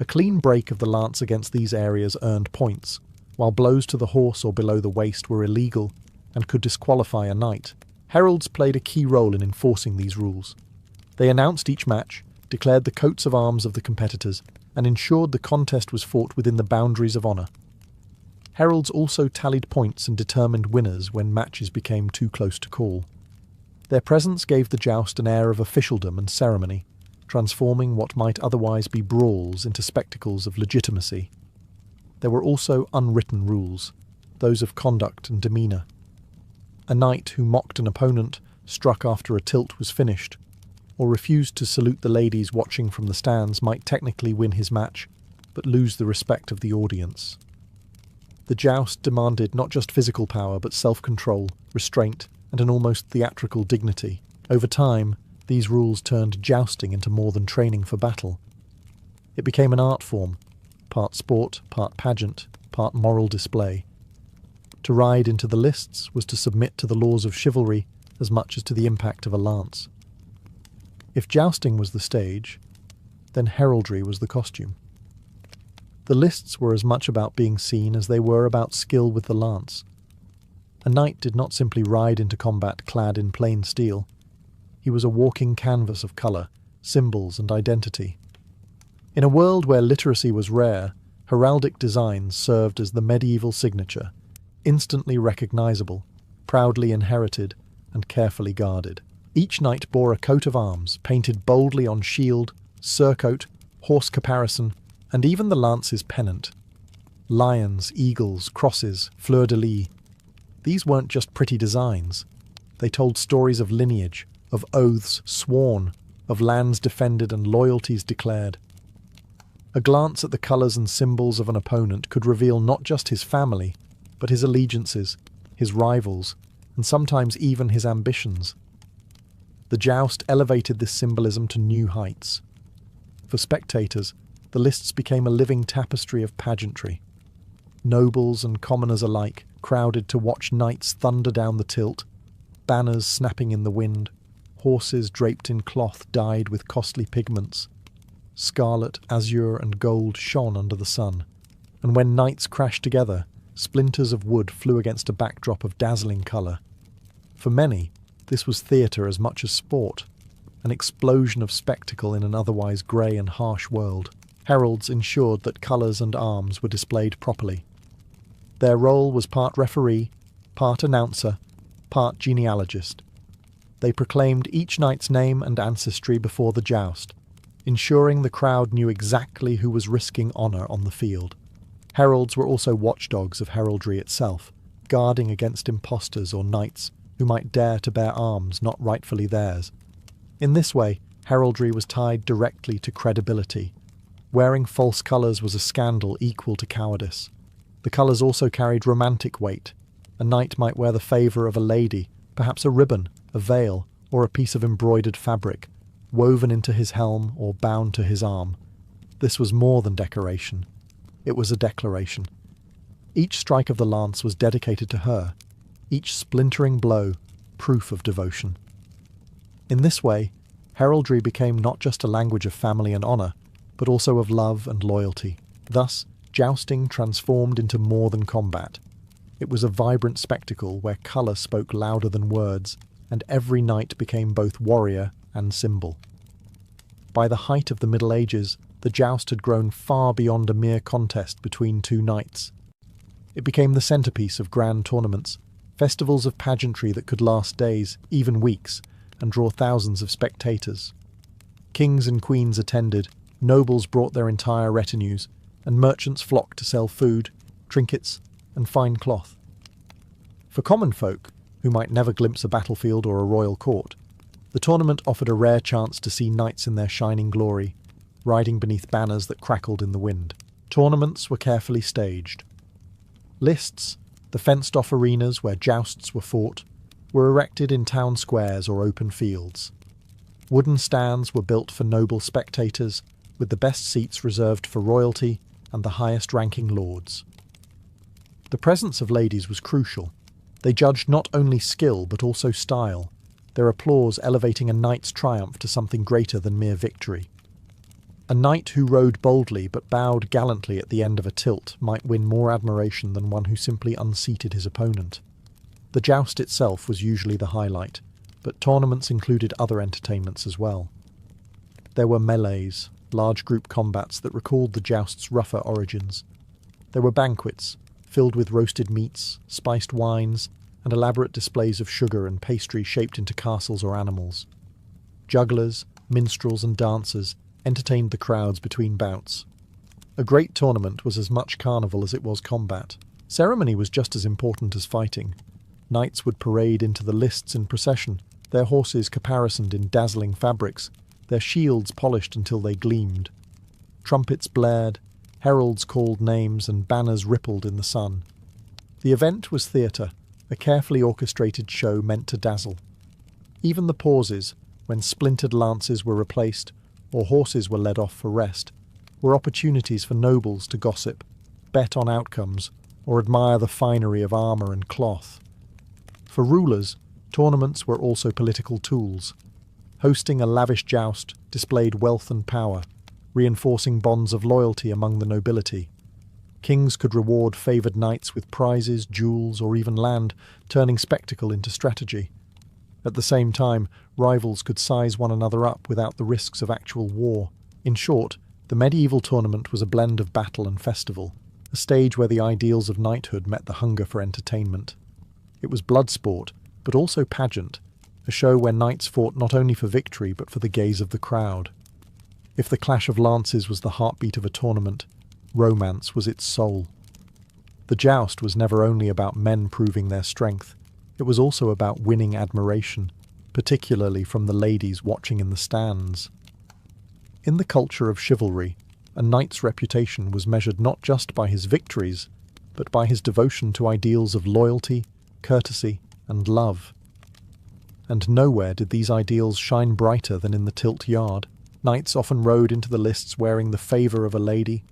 A clean break of the lance against these areas earned points, while blows to the horse or below the waist were illegal and could disqualify a knight. Heralds played a key role in enforcing these rules. They announced each match, declared the coats of arms of the competitors, and ensured the contest was fought within the boundaries of honour. Heralds also tallied points and determined winners when matches became too close to call. Their presence gave the joust an air of officialdom and ceremony, transforming what might otherwise be brawls into spectacles of legitimacy. There were also unwritten rules, those of conduct and demeanour. A knight who mocked an opponent, struck after a tilt was finished, or refused to salute the ladies watching from the stands might technically win his match, but lose the respect of the audience. The joust demanded not just physical power, but self-control, restraint, and an almost theatrical dignity. Over time, these rules turned jousting into more than training for battle. It became an art form, part sport, part pageant, part moral display. To ride into the lists was to submit to the laws of chivalry as much as to the impact of a lance. If jousting was the stage, then heraldry was the costume. The lists were as much about being seen as they were about skill with the lance. A knight did not simply ride into combat clad in plain steel. He was a walking canvas of colour, symbols and identity. In a world where literacy was rare, heraldic designs served as the medieval signature, instantly recognisable, proudly inherited, and carefully guarded. Each knight bore a coat of arms, painted boldly on shield, surcoat, horse caparison, and even the lance's pennant. Lions, eagles, crosses, fleur-de-lis. These weren't just pretty designs. They told stories of lineage, of oaths sworn, of lands defended and loyalties declared. A glance at the colours and symbols of an opponent could reveal not just his family, but his allegiances, his rivals, and sometimes even his ambitions. The joust elevated this symbolism to new heights. For spectators, the lists became a living tapestry of pageantry. Nobles and commoners alike crowded to watch knights thunder down the tilt, banners snapping in the wind, horses draped in cloth dyed with costly pigments. Scarlet, azure, and gold shone under the sun, and when knights crashed together, splinters of wood flew against a backdrop of dazzling colour. For many, this was theatre as much as sport, an explosion of spectacle in an otherwise grey and harsh world. Heralds ensured that colours and arms were displayed properly. Their role was part referee, part announcer, part genealogist. They proclaimed each knight's name and ancestry before the joust, ensuring the crowd knew exactly who was risking honour on the field. Heralds were also watchdogs of heraldry itself, guarding against impostors or knights who might dare to bear arms not rightfully theirs. In this way, heraldry was tied directly to credibility. Wearing false colours was a scandal equal to cowardice. The colours also carried romantic weight. A knight might wear the favour of a lady, perhaps a ribbon, a veil, or a piece of embroidered fabric, woven into his helm or bound to his arm. This was more than decoration. It was a declaration. Each strike of the lance was dedicated to her, each splintering blow proof of devotion. In this way, heraldry became not just a language of family and honour, but also of love and loyalty. Thus, jousting transformed into more than combat. It was a vibrant spectacle where colour spoke louder than words, and every knight became both warrior and symbol. By the height of the Middle Ages, the joust had grown far beyond a mere contest between two knights. It became the centrepiece of grand tournaments, festivals of pageantry that could last days, even weeks, and draw thousands of spectators. Kings and queens attended, nobles brought their entire retinues, and merchants flocked to sell food, trinkets, and fine cloth. For common folk, who might never glimpse a battlefield or a royal court, the tournament offered a rare chance to see knights in their shining glory, riding beneath banners that crackled in the wind. Tournaments were carefully staged. Lists, the fenced-off arenas where jousts were fought, were erected in town squares or open fields. Wooden stands were built for noble spectators, with the best seats reserved for royalty and the highest-ranking lords. The presence of ladies was crucial. They judged not only skill but also style, their applause elevating a knight's triumph to something greater than mere victory. A knight who rode boldly but bowed gallantly at the end of a tilt might win more admiration than one who simply unseated his opponent. The joust itself was usually the highlight, but tournaments included other entertainments as well. There were melees, large group combats that recalled the joust's rougher origins. There were banquets, filled with roasted meats, spiced wines, and elaborate displays of sugar and pastry shaped into castles or animals. Jugglers, minstrels, and dancers entertained the crowds between bouts. A great tournament was as much carnival as it was combat. Ceremony was just as important as fighting. Knights would parade into the lists in procession, their horses caparisoned in dazzling fabrics, their shields polished until they gleamed. Trumpets blared, heralds called names, and banners rippled in the sun. The event was theatre, a carefully orchestrated show meant to dazzle. Even the pauses, when splintered lances were replaced or horses were led off for rest, were opportunities for nobles to gossip, bet on outcomes, or admire the finery of armour and cloth. For rulers, tournaments were also political tools. Hosting a lavish joust displayed wealth and power, reinforcing bonds of loyalty among the nobility. Kings could reward favoured knights with prizes, jewels, or even land, turning spectacle into strategy. At the same time, rivals could size one another up without the risks of actual war. In short, the medieval tournament was a blend of battle and festival, a stage where the ideals of knighthood met the hunger for entertainment. It was blood sport, but also pageant, a show where knights fought not only for victory but for the gaze of the crowd. If the clash of lances was the heartbeat of a tournament, romance was its soul. The joust was never only about men proving their strength, it was also about winning admiration, particularly from the ladies watching in the stands. In the culture of chivalry, a knight's reputation was measured not just by his victories, but by his devotion to ideals of loyalty, courtesy, and love. And nowhere did these ideals shine brighter than in the tilt yard. Knights often rode into the lists wearing the favour of a lady.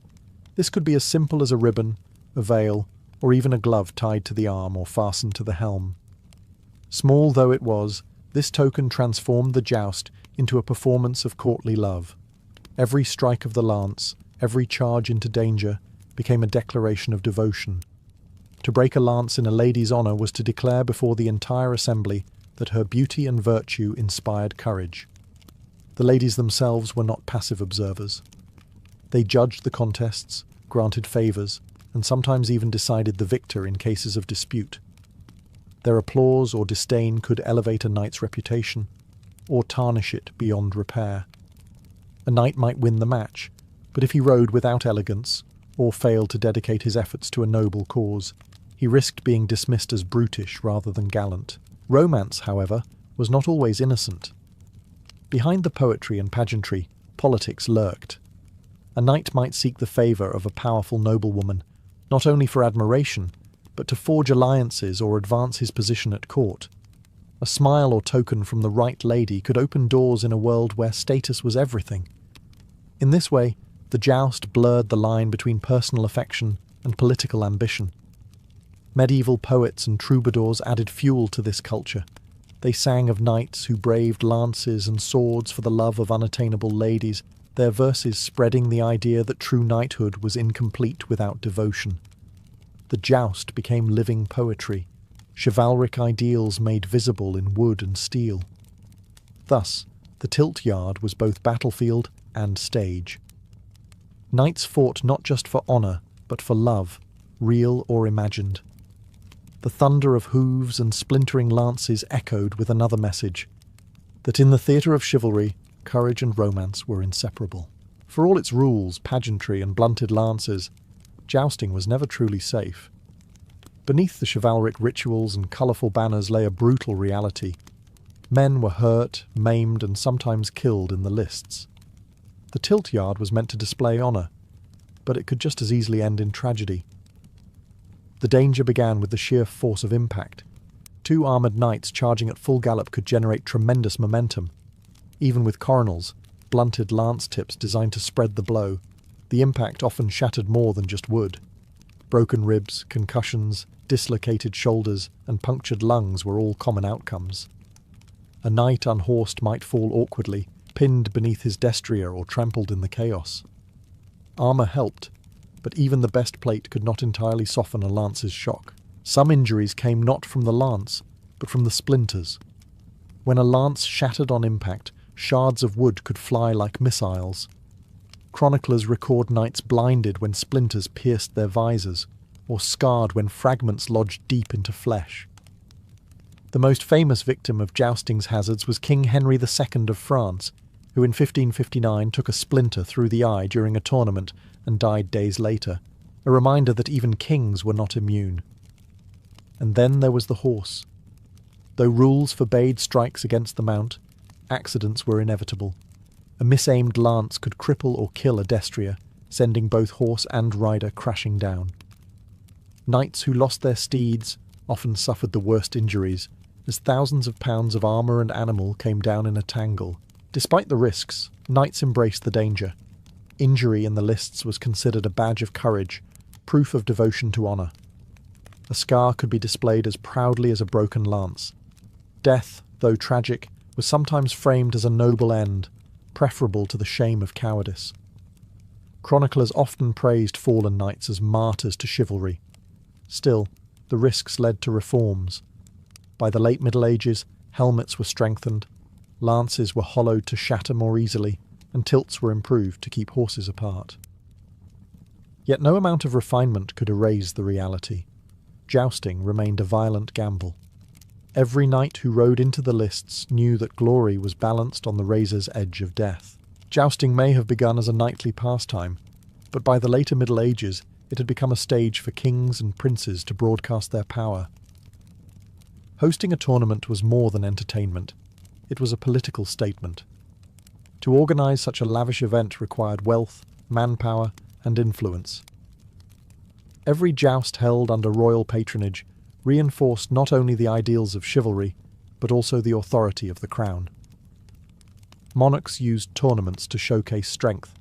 This could be as simple as a ribbon, a veil, or even a glove tied to the arm or fastened to the helm. Small though it was, this token transformed the joust into a performance of courtly love. Every strike of the lance, every charge into danger, became a declaration of devotion. To break a lance in a lady's honour was to declare before the entire assembly that her beauty and virtue inspired courage. The ladies themselves were not passive observers. They judged the contests, granted favours, and sometimes even decided the victor in cases of dispute. Their applause or disdain could elevate a knight's reputation, or tarnish it beyond repair. A knight might win the match, but if he rode without elegance, or failed to dedicate his efforts to a noble cause, he risked being dismissed as brutish rather than gallant. Romance, however, was not always innocent. Behind the poetry and pageantry, politics lurked. A knight might seek the favour of a powerful noblewoman, not only for admiration, but to forge alliances or advance his position at court. A smile or token from the right lady could open doors in a world where status was everything. In this way, the joust blurred the line between personal affection and political ambition. Medieval poets and troubadours added fuel to this culture. They sang of knights who braved lances and swords for the love of unattainable ladies, their verses spreading the idea that true knighthood was incomplete without devotion. The joust became living poetry, chivalric ideals made visible in wood and steel. Thus, the tilt yard was both battlefield and stage. Knights fought not just for honour, but for love, real or imagined. The thunder of hooves and splintering lances echoed with another message, that in the theatre of chivalry, courage and romance were inseparable. For all its rules, pageantry, and blunted lances, jousting was never truly safe. Beneath the chivalric rituals and colourful banners lay a brutal reality. Men were hurt, maimed, and sometimes killed in the lists. The tilt yard was meant to display honour, but it could just as easily end in tragedy. The danger began with the sheer force of impact. Two armoured knights charging at full gallop could generate tremendous momentum. Even with coronals, blunted lance tips designed to spread the blow, the impact often shattered more than just wood. Broken ribs, concussions, dislocated shoulders, and punctured lungs were all common outcomes. A knight unhorsed might fall awkwardly, pinned beneath his destrier or trampled in the chaos. Armour helped, but even the best plate could not entirely soften a lance's shock. Some injuries came not from the lance, but from the splinters. When a lance shattered on impact, shards of wood could fly like missiles. Chroniclers record knights blinded when splinters pierced their visors, or scarred when fragments lodged deep into flesh. The most famous victim of jousting's hazards was King Henry II of France, who in 1559 took a splinter through the eye during a tournament and died days later, a reminder that even kings were not immune. And then there was the horse. Though rules forbade strikes against the mount, accidents were inevitable. A misaimed lance could cripple or kill a destrier, sending both horse and rider crashing down. Knights who lost their steeds often suffered the worst injuries, as thousands of pounds of armour and animal came down in a tangle. Despite the risks, knights embraced the danger. Injury in the lists was considered a badge of courage, proof of devotion to honour. A scar could be displayed as proudly as a broken lance. Death, though tragic, was sometimes framed as a noble end, preferable to the shame of cowardice. Chroniclers often praised fallen knights as martyrs to chivalry. Still, the risks led to reforms. By the late Middle Ages, helmets were strengthened, lances were hollowed to shatter more easily, and tilts were improved to keep horses apart. Yet no amount of refinement could erase the reality. Jousting remained a violent gamble. Every knight who rode into the lists knew that glory was balanced on the razor's edge of death. Jousting may have begun as a knightly pastime, but by the later Middle Ages it had become a stage for kings and princes to broadcast their power. Hosting a tournament was more than entertainment. It was a political statement. To organise such a lavish event required wealth, manpower, and influence. Every joust held under royal patronage reinforced not only the ideals of chivalry, but also the authority of the crown. Monarchs used tournaments to showcase strength.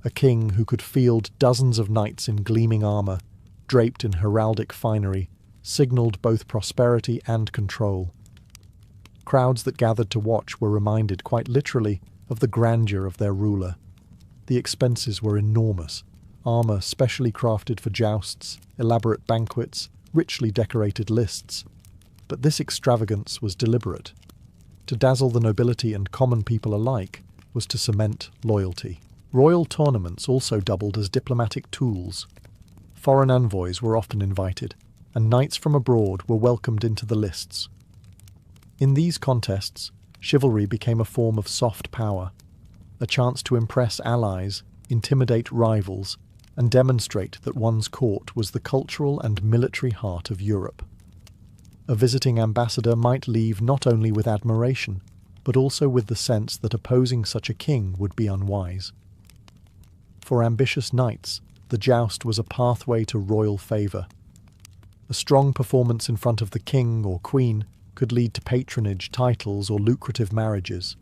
A king who could field dozens of knights in gleaming armour, draped in heraldic finery, signalled both prosperity and control. Crowds that gathered to watch were reminded quite literally of the grandeur of their ruler. The expenses were enormous. Armour specially crafted for jousts, elaborate banquets, richly decorated lists. But this extravagance was deliberate. To dazzle the nobility and common people alike was to cement loyalty. Royal tournaments also doubled as diplomatic tools. Foreign envoys were often invited, and knights from abroad were welcomed into the lists. In these contests, chivalry became a form of soft power, a chance to impress allies, intimidate rivals, and demonstrate that one's court was the cultural and military heart of Europe. A visiting ambassador might leave not only with admiration, but also with the sense that opposing such a king would be unwise. For ambitious knights, the joust was a pathway to royal favour. A strong performance in front of the king or queen could lead to patronage, titles, or lucrative marriages.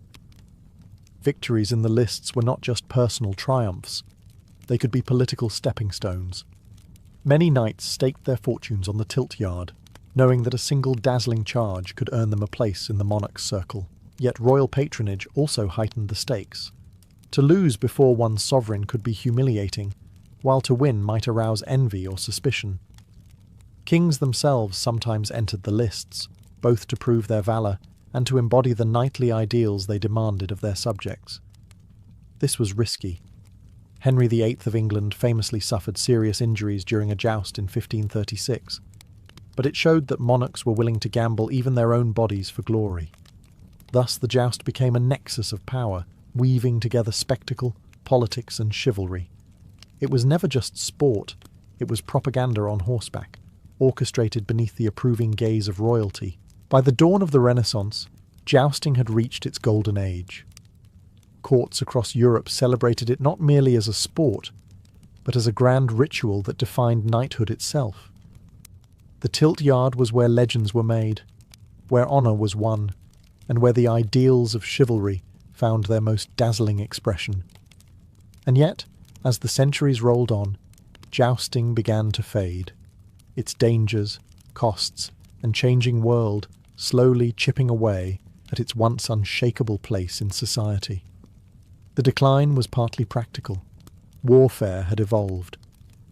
Victories in the lists were not just personal triumphs. They could be political stepping stones. Many knights staked their fortunes on the tilt yard, knowing that a single dazzling charge could earn them a place in the monarch's circle. Yet royal patronage also heightened the stakes. To lose before one's sovereign could be humiliating, while to win might arouse envy or suspicion. Kings themselves sometimes entered the lists, both to prove their valour and to embody the knightly ideals they demanded of their subjects. This was risky. Henry VIII of England famously suffered serious injuries during a joust in 1536, but it showed that monarchs were willing to gamble even their own bodies for glory. Thus the joust became a nexus of power, weaving together spectacle, politics, and chivalry. It was never just sport, it was propaganda on horseback, orchestrated beneath the approving gaze of royalty. By the dawn of the Renaissance, jousting had reached its golden age. Courts across Europe celebrated it not merely as a sport, but as a grand ritual that defined knighthood itself. The tilt yard was where legends were made, where honour was won, and where the ideals of chivalry found their most dazzling expression. And yet, as the centuries rolled on, jousting began to fade, its dangers, costs, and changing world slowly chipping away at its once unshakable place in society. The decline was partly practical. Warfare had evolved.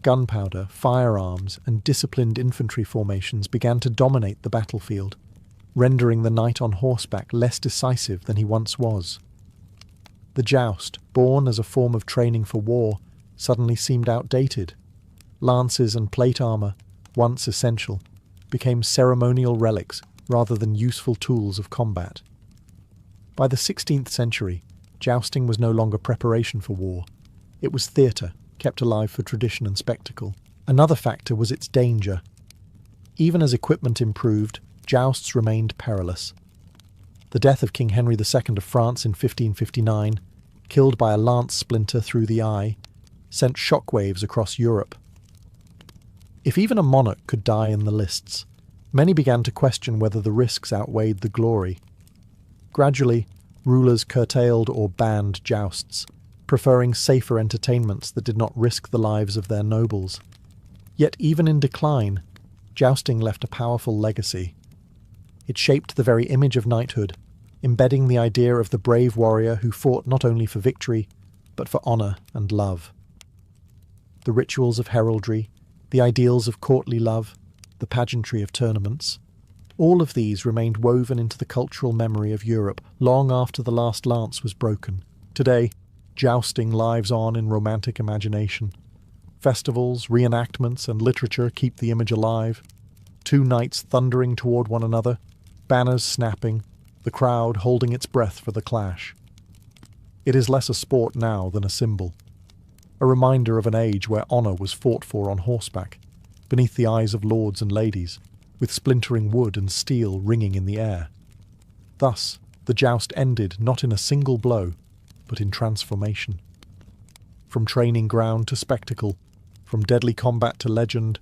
Gunpowder, firearms, and disciplined infantry formations began to dominate the battlefield, rendering the knight on horseback less decisive than he once was. The joust, born as a form of training for war, suddenly seemed outdated. Lances and plate armour, once essential, became ceremonial relics rather than useful tools of combat. By the 16th century, jousting was no longer preparation for war. It was theatre, kept alive for tradition and spectacle. Another factor was its danger. Even as equipment improved, jousts remained perilous. The death of King Henry II of France in 1559, killed by a lance splinter through the eye, sent shockwaves across Europe. If even a monarch could die in the lists, many began to question whether the risks outweighed the glory. Gradually, rulers curtailed or banned jousts, preferring safer entertainments that did not risk the lives of their nobles. Yet even in decline, jousting left a powerful legacy. It shaped the very image of knighthood, embedding the idea of the brave warrior who fought not only for victory, but for honour and love. The rituals of heraldry, the ideals of courtly love, the pageantry of tournaments, all of these remained woven into the cultural memory of Europe long after the last lance was broken. Today, jousting lives on in romantic imagination. Festivals, reenactments, and literature keep the image alive. Two knights thundering toward one another, banners snapping, the crowd holding its breath for the clash. It is less a sport now than a symbol, a reminder of an age where honour was fought for on horseback, beneath the eyes of lords and ladies, with splintering wood and steel ringing in the air. Thus, the joust ended not in a single blow, but in transformation. From training ground to spectacle, from deadly combat to legend,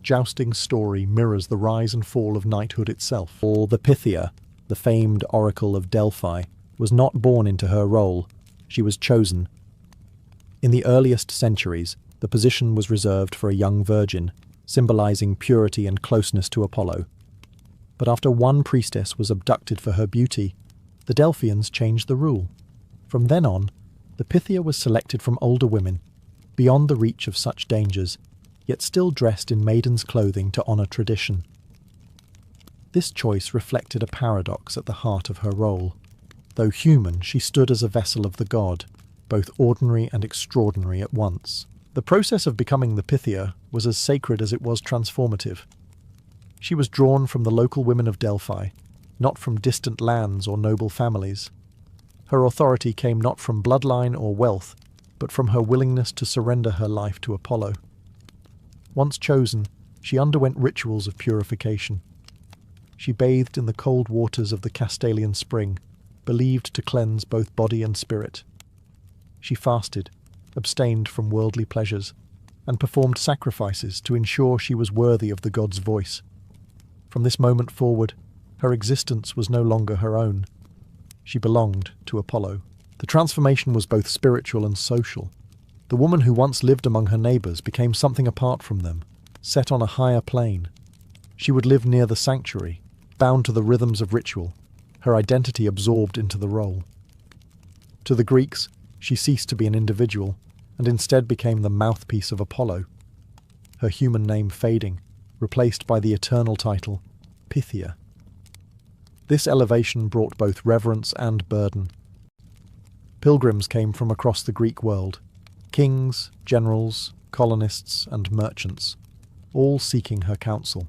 jousting's story mirrors the rise and fall of knighthood itself. For the Pythia, the famed oracle of Delphi, was not born into her role, she was chosen. In the earliest centuries, the position was reserved for a young virgin, symbolizing purity and closeness to Apollo. But after one priestess was abducted for her beauty, the Delphians changed the rule. From then on, the Pythia was selected from older women, beyond the reach of such dangers, yet still dressed in maiden's clothing to honour tradition. This choice reflected a paradox at the heart of her role. Though human, she stood as a vessel of the god, both ordinary and extraordinary at once. The process of becoming the Pythia was as sacred as it was transformative. She was drawn from the local women of Delphi, not from distant lands or noble families. Her authority came not from bloodline or wealth, but from her willingness to surrender her life to Apollo. Once chosen, she underwent rituals of purification. She bathed in the cold waters of the Castalian spring, believed to cleanse both body and spirit. She fasted, abstained from worldly pleasures, and performed sacrifices to ensure she was worthy of the god's voice. From this moment forward, her existence was no longer her own. She belonged to Apollo. The transformation was both spiritual and social. The woman who once lived among her neighbours became something apart from them, set on a higher plane. She would live near the sanctuary, bound to the rhythms of ritual, her identity absorbed into the role. To the Greeks, she ceased to be an individual, and instead became the mouthpiece of Apollo, her human name fading, replaced by the eternal title, Pythia. This elevation brought both reverence and burden. Pilgrims came from across the Greek world, kings, generals, colonists, and merchants, all seeking her counsel.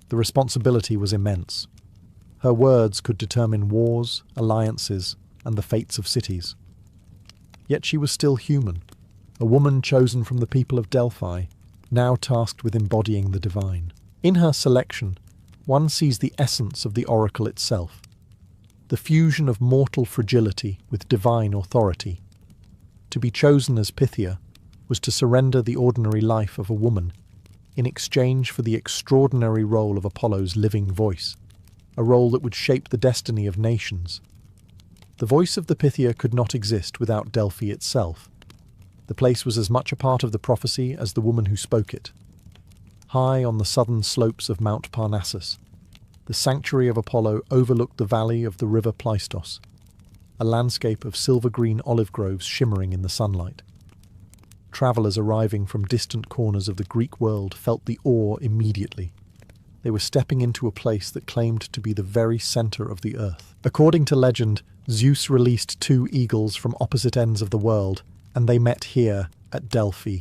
The responsibility was immense. Her words could determine wars, alliances, and the fates of cities. Yet she was still human, a woman chosen from the people of Delphi, now tasked with embodying the divine. In her selection, one sees the essence of the oracle itself, the fusion of mortal fragility with divine authority. To be chosen as Pythia was to surrender the ordinary life of a woman in exchange for the extraordinary role of Apollo's living voice, a role that would shape the destiny of nations. The voice of the Pythia could not exist without Delphi itself. The place was as much a part of the prophecy as the woman who spoke it. High on the southern slopes of Mount Parnassus, the sanctuary of Apollo overlooked the valley of the river Pleistos, a landscape of silver-green olive groves shimmering in the sunlight. Travellers arriving from distant corners of the Greek world felt the awe immediately. They were stepping into a place that claimed to be the very centre of the earth. According to legend, Zeus released two eagles from opposite ends of the world, and they met here at Delphi.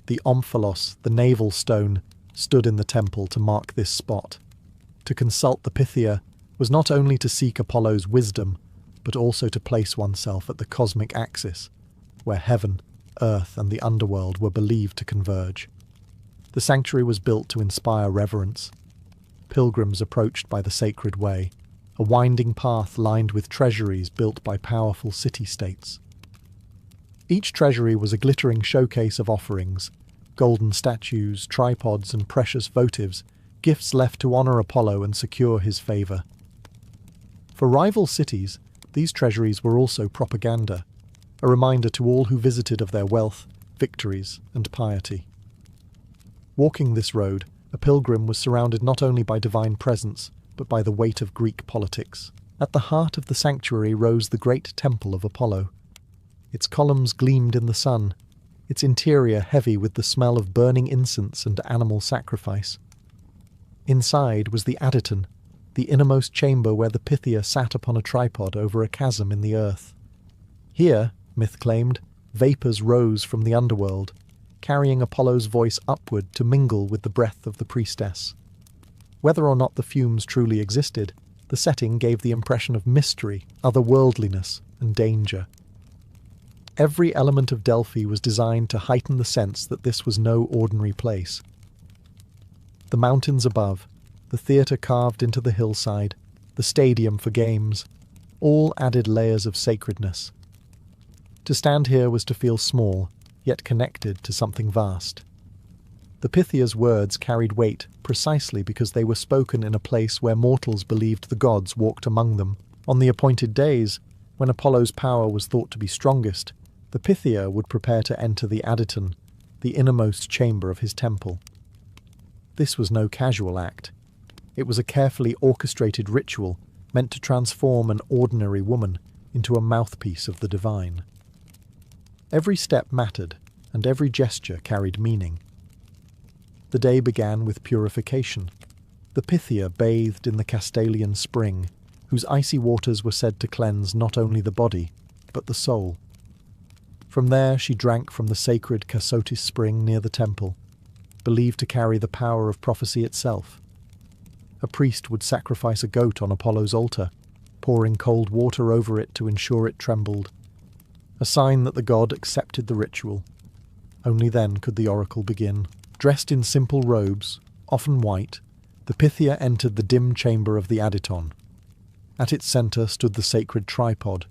The omphalos, the navel stone, stood in the temple to mark this spot. To consult the Pythia was not only to seek Apollo's wisdom, but also to place oneself at the cosmic axis, where heaven, earth, and the underworld were believed to converge. The sanctuary was built to inspire reverence. Pilgrims approached by the sacred way, a winding path lined with treasuries built by powerful city-states. Each treasury was a glittering showcase of offerings, golden statues, tripods, and precious votives, gifts left to honor Apollo and secure his favor. For rival cities, these treasuries were also propaganda, a reminder to all who visited of their wealth, victories, and piety. Walking this road, a pilgrim was surrounded not only by divine presence, but by the weight of Greek politics. At the heart of the sanctuary rose the great temple of Apollo. Its columns gleamed in the sun, its interior heavy with the smell of burning incense and animal sacrifice. Inside was the Adyton, the innermost chamber where the Pythia sat upon a tripod over a chasm in the earth. Here, myth claimed, vapours rose from the underworld, carrying Apollo's voice upward to mingle with the breath of the priestess. Whether or not the fumes truly existed, the setting gave the impression of mystery, otherworldliness, and danger. Every element of Delphi was designed to heighten the sense that this was no ordinary place. The mountains above, the theatre carved into the hillside, the stadium for games, all added layers of sacredness. To stand here was to feel small, yet connected to something vast. The Pythia's words carried weight precisely because they were spoken in a place where mortals believed the gods walked among them. On the appointed days, when Apollo's power was thought to be strongest, the Pythia would prepare to enter the Adyton, the innermost chamber of his temple. This was no casual act. It was a carefully orchestrated ritual meant to transform an ordinary woman into a mouthpiece of the divine. Every step mattered, and every gesture carried meaning. The day began with purification. The Pythia bathed in the Castalian spring, whose icy waters were said to cleanse not only the body, but the soul. From there she drank from the sacred Cassotis spring near the temple, believed to carry the power of prophecy itself. A priest would sacrifice a goat on Apollo's altar, pouring cold water over it to ensure it trembled, a sign that the god accepted the ritual. Only then could the oracle begin. Dressed in simple robes, often white, the Pythia entered the dim chamber of the Adyton. At its centre stood the sacred tripod,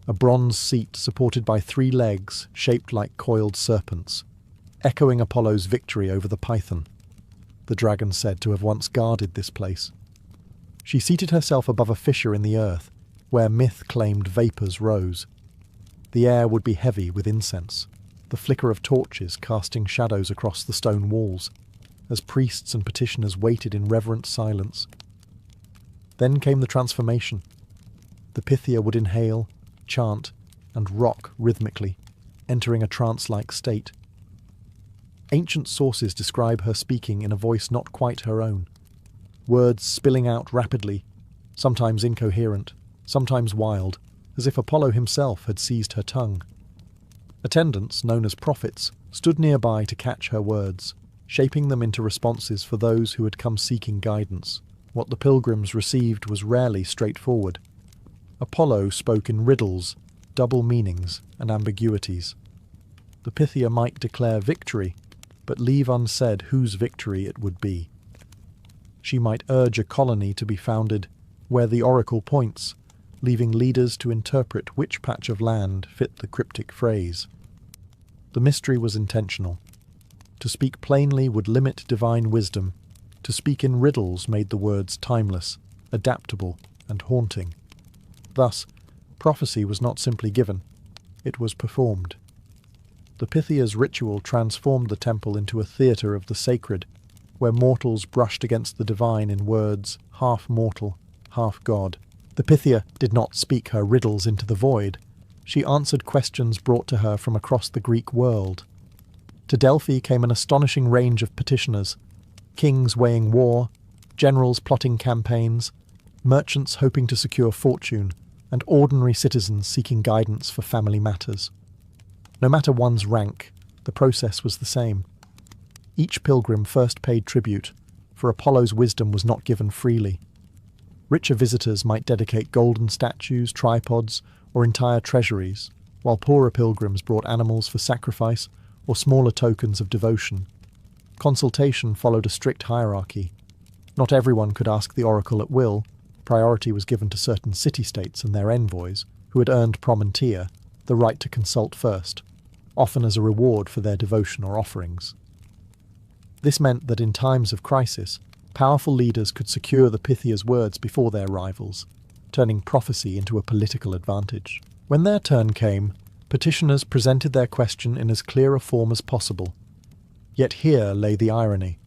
a bronze seat supported by 3 legs shaped like coiled serpents, echoing Apollo's victory over the Python. The dragon said to have once guarded this place. She seated herself above a fissure in the earth, where myth claimed vapours rose. The air would be heavy with incense, the flicker of torches casting shadows across the stone walls, as priests and petitioners waited in reverent silence. Then came the transformation. The Pythia would inhale, chant, and rock rhythmically, entering a trance-like state. Ancient sources describe her speaking in a voice not quite her own, words spilling out rapidly, sometimes incoherent, sometimes wild, as if Apollo himself had seized her tongue. Attendants, known as prophets, stood nearby to catch her words, shaping them into responses for those who had come seeking guidance. What the pilgrims received was rarely straightforward. Apollo spoke in riddles, double meanings, and ambiguities. The Pythia might declare victory, but leave unsaid whose victory it would be. She might urge a colony to be founded where the oracle points, leaving leaders to interpret which patch of land fit the cryptic phrase. The mystery was intentional. To speak plainly would limit divine wisdom. To speak in riddles made the words timeless, adaptable, and haunting. Thus, prophecy was not simply given, it was performed. The Pythia's ritual transformed the temple into a theatre of the sacred, where mortals brushed against the divine in words half mortal, half god. The Pythia did not speak her riddles into the void. She answered questions brought to her from across the Greek world. To Delphi came an astonishing range of petitioners, kings weighing war, generals plotting campaigns, merchants hoping to secure fortune, and ordinary citizens seeking guidance for family matters. No matter one's rank, the process was the same. Each pilgrim first paid tribute, for Apollo's wisdom was not given freely. Richer visitors might dedicate golden statues, tripods, or entire treasuries, while poorer pilgrims brought animals for sacrifice or smaller tokens of devotion. Consultation followed a strict hierarchy. Not everyone could ask the oracle at will. Priority was given to certain city-states and their envoys, who had earned promontia, the right to consult first, often as a reward for their devotion or offerings. This meant that in times of crisis, powerful leaders could secure the Pythia's words before their rivals, turning prophecy into a political advantage. When their turn came, petitioners presented their question in as clear a form as possible. Yet here lay the irony.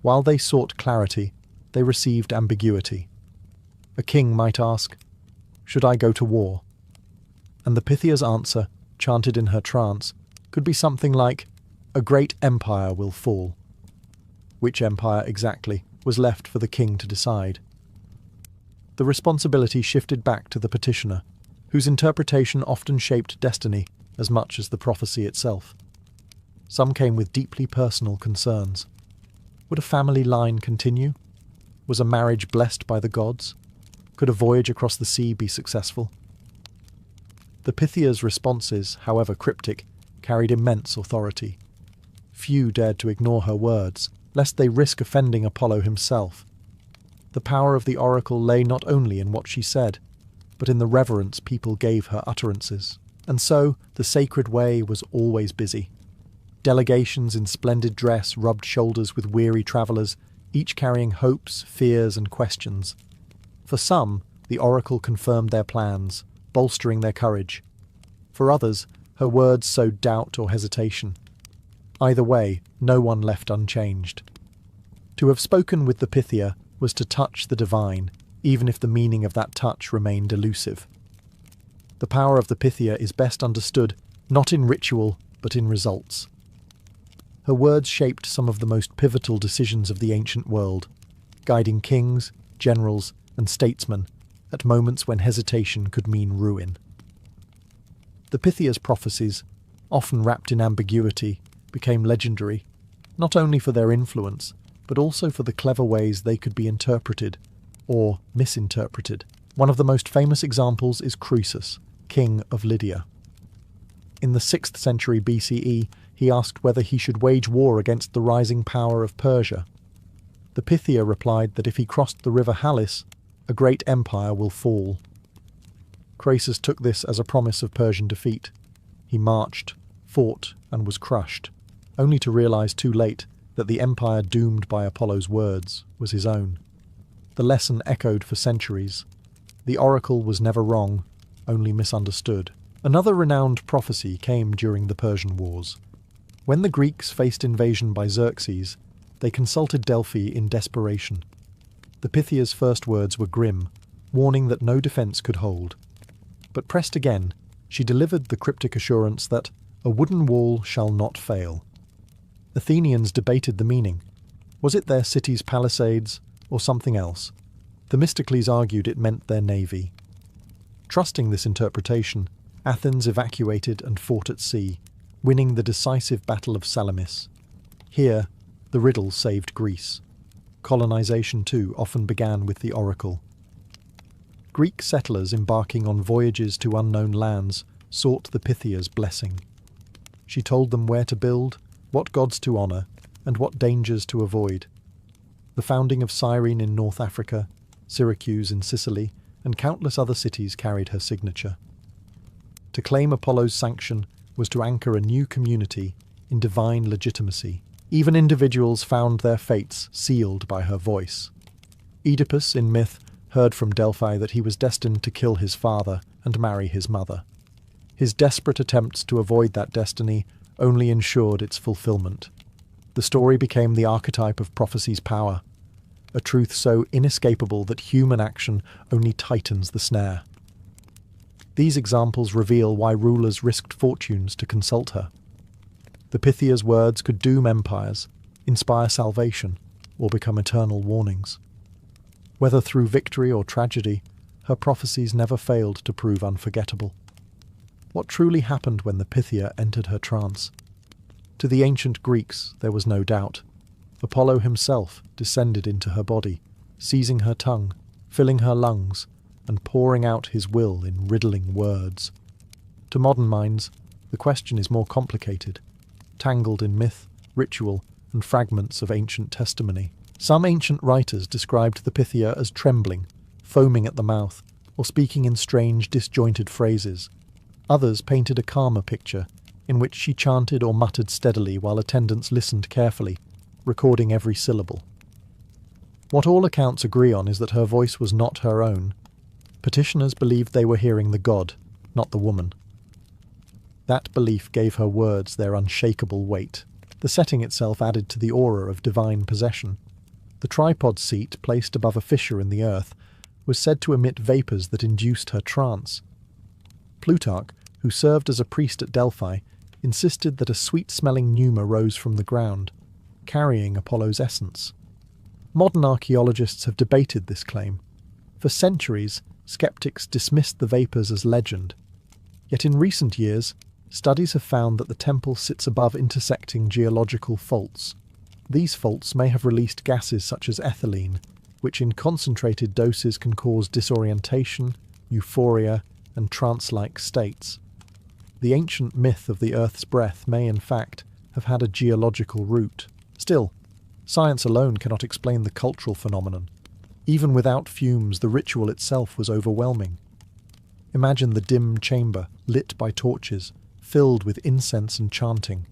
While they sought clarity, they received ambiguity. A king might ask, "Should I go to war?" And the Pythia's answer, chanted in her trance, could be something like, "A great empire will fall." Which empire exactly was left for the king to decide. The responsibility shifted back to the petitioner, whose interpretation often shaped destiny as much as the prophecy itself. Some came with deeply personal concerns. Would a family line continue? Was a marriage blessed by the gods? Could a voyage across the sea be successful? The Pythia's responses, however cryptic, carried immense authority. Few dared to ignore her words, lest they risk offending Apollo himself. The power of the oracle lay not only in what she said, but in the reverence people gave her utterances. And so the sacred way was always busy. Delegations in splendid dress rubbed shoulders with weary travellers, each carrying hopes, fears, and questions. For some, the oracle confirmed their plans, bolstering their courage. For others, her words sowed doubt or hesitation. Either way, no one left unchanged. To have spoken with the Pythia was to touch the divine, even if the meaning of that touch remained elusive. The power of the Pythia is best understood not in ritual, but in results. Her words shaped some of the most pivotal decisions of the ancient world, guiding kings, generals, and statesmen at moments when hesitation could mean ruin. The Pythia's prophecies, often wrapped in ambiguity, became legendary, not only for their influence, but also for the clever ways they could be interpreted, or misinterpreted. One of the most famous examples is Croesus, king of Lydia. In the 6th century BCE, he asked whether he should wage war against the rising power of Persia. The Pythia replied that if he crossed the river Halys, a great empire will fall. Croesus took this as a promise of Persian defeat. He marched, fought, and was crushed, only to realize too late that the empire doomed by Apollo's words was his own. The lesson echoed for centuries. The oracle was never wrong, only misunderstood. Another renowned prophecy came during the Persian Wars. When the Greeks faced invasion by Xerxes, they consulted Delphi in desperation. The Pythia's first words were grim, warning that no defense could hold. But pressed again, she delivered the cryptic assurance that a wooden wall shall not fail. Athenians debated the meaning. Was it their city's palisades, or something else? Themistocles argued it meant their navy. Trusting this interpretation, Athens evacuated and fought at sea, winning the decisive Battle of Salamis. Here, the riddle saved Greece. Colonization, too, often began with the oracle. Greek settlers embarking on voyages to unknown lands sought the Pythia's blessing. She told them where to build, what gods to honour, and what dangers to avoid. The founding of Serene in North Africa, Syracuse in Sicily, and countless other cities carried her signature. To claim Apollo's sanction was to anchor a new community in divine legitimacy. Even individuals found their fates sealed by her voice. Oedipus, in myth, heard from Delphi that he was destined to kill his father and marry his mother. His desperate attempts to avoid that destiny only ensured its fulfillment. The story became the archetype of prophecy's power, a truth so inescapable that human action only tightens the snare. These examples reveal why rulers risked fortunes to consult her. The Pythia's words could doom empires, inspire salvation, or become eternal warnings. Whether through victory or tragedy, her prophecies never failed to prove unforgettable. What truly happened when the Pythia entered her trance? To the ancient Greeks, there was no doubt. Apollo himself descended into her body, seizing her tongue, filling her lungs, and pouring out his will in riddling words. To modern minds, the question is more complicated, tangled in myth, ritual, and fragments of ancient testimony. Some ancient writers described the Pythia as trembling, foaming at the mouth, or speaking in strange, disjointed phrases. Others painted a calmer picture, in which she chanted or muttered steadily while attendants listened carefully, recording every syllable. What all accounts agree on is that her voice was not her own. Petitioners believed they were hearing the god, not the woman. That belief gave her words their unshakable weight. The setting itself added to the aura of divine possession. The tripod seat, placed above a fissure in the earth, was said to emit vapours that induced her trance. Plutarch, who served as a priest at Delphi, insisted that a sweet-smelling pneuma rose from the ground, carrying Apollo's essence. Modern archaeologists have debated this claim. For centuries, skeptics dismissed the vapours as legend. Yet in recent years, studies have found that the temple sits above intersecting geological faults. These faults may have released gases such as ethylene, which in concentrated doses can cause disorientation, euphoria, and trance-like states. The ancient myth of the Earth's breath may, in fact, have had a geological root. Still, science alone cannot explain the cultural phenomenon. Even without fumes, the ritual itself was overwhelming. Imagine the dim chamber, lit by torches, filled with incense and chanting.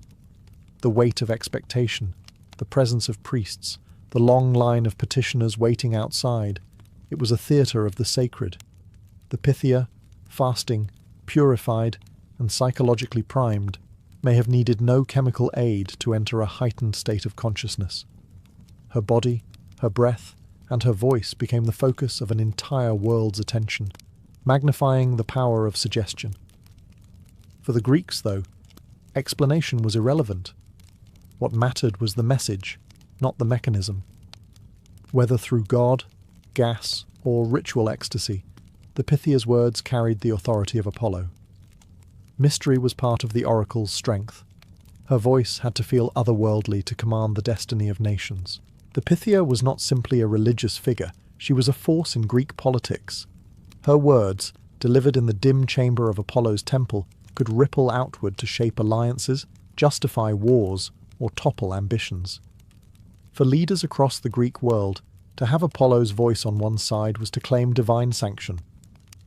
The weight of expectation, the presence of priests, the long line of petitioners waiting outside. It was a theatre of the sacred. The Pythia, fasting, purified, and psychologically primed, may have needed no chemical aid to enter a heightened state of consciousness. Her body, her breath, and her voice became the focus of an entire world's attention, magnifying the power of suggestion. For the Greeks, though, explanation was irrelevant. What mattered was the message, not the mechanism. Whether through God, gas, or ritual ecstasy, the Pythia's words carried the authority of Apollo. Mystery was part of the oracle's strength. Her voice had to feel otherworldly to command the destiny of nations. The Pythia was not simply a religious figure, she was a force in Greek politics. Her words, delivered in the dim chamber of Apollo's temple, could ripple outward to shape alliances, justify wars, or topple ambitions. For leaders across the Greek world, to have Apollo's voice on one side was to claim divine sanction.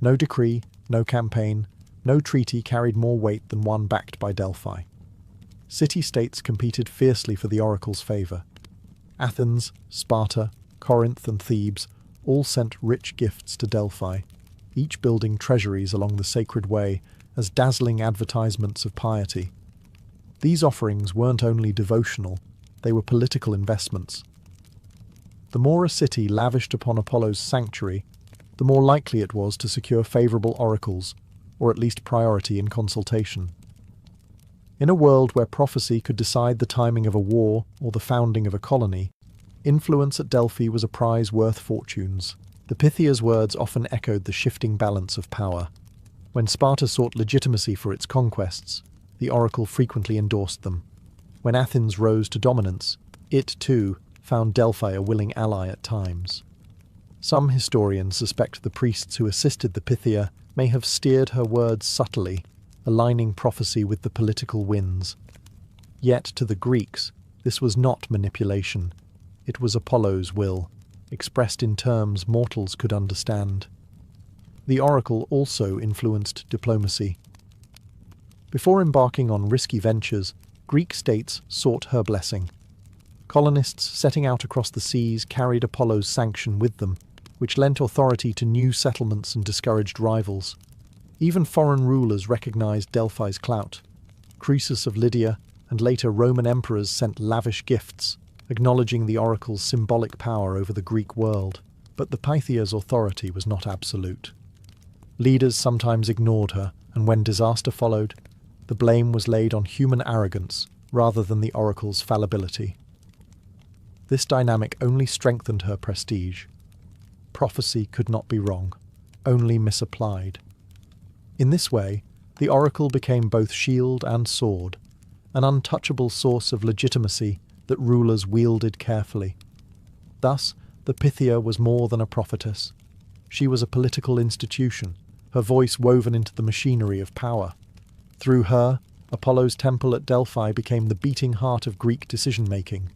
No decree, no campaign, no treaty carried more weight than one backed by Delphi. City-states competed fiercely for the oracle's favour. Athens, Sparta, Corinth and Thebes all sent rich gifts to Delphi, each building treasuries along the sacred way as dazzling advertisements of piety. These offerings weren't only devotional, they were political investments. The more a city lavished upon Apollo's sanctuary, the more likely it was to secure favourable oracles, or at least priority in consultation. In a world where prophecy could decide the timing of a war or the founding of a colony, influence at Delphi was a prize worth fortunes. The Pythia's words often echoed the shifting balance of power. When Sparta sought legitimacy for its conquests, the oracle frequently endorsed them. When Athens rose to dominance, it, too, found Delphi a willing ally at times. Some historians suspect the priests who assisted the Pythia may have steered her words subtly, aligning prophecy with the political winds. Yet, to the Greeks, this was not manipulation. It was Apollo's will, expressed in terms mortals could understand. The oracle also influenced diplomacy. Before embarking on risky ventures, Greek states sought her blessing. Colonists setting out across the seas carried Apollo's sanction with them, which lent authority to new settlements and discouraged rivals. Even foreign rulers recognized Delphi's clout. Croesus of Lydia and later Roman emperors sent lavish gifts, acknowledging the oracle's symbolic power over the Greek world. But the Pythia's authority was not absolute. Leaders sometimes ignored her, and when disaster followed, the blame was laid on human arrogance rather than the oracle's fallibility. This dynamic only strengthened her prestige. Prophecy could not be wrong, only misapplied. In this way, the oracle became both shield and sword, an untouchable source of legitimacy that rulers wielded carefully. Thus, the Pythia was more than a prophetess. She was a political institution, her voice woven into the machinery of power. Through her, Apollo's temple at Delphi became the beating heart of Greek decision-making,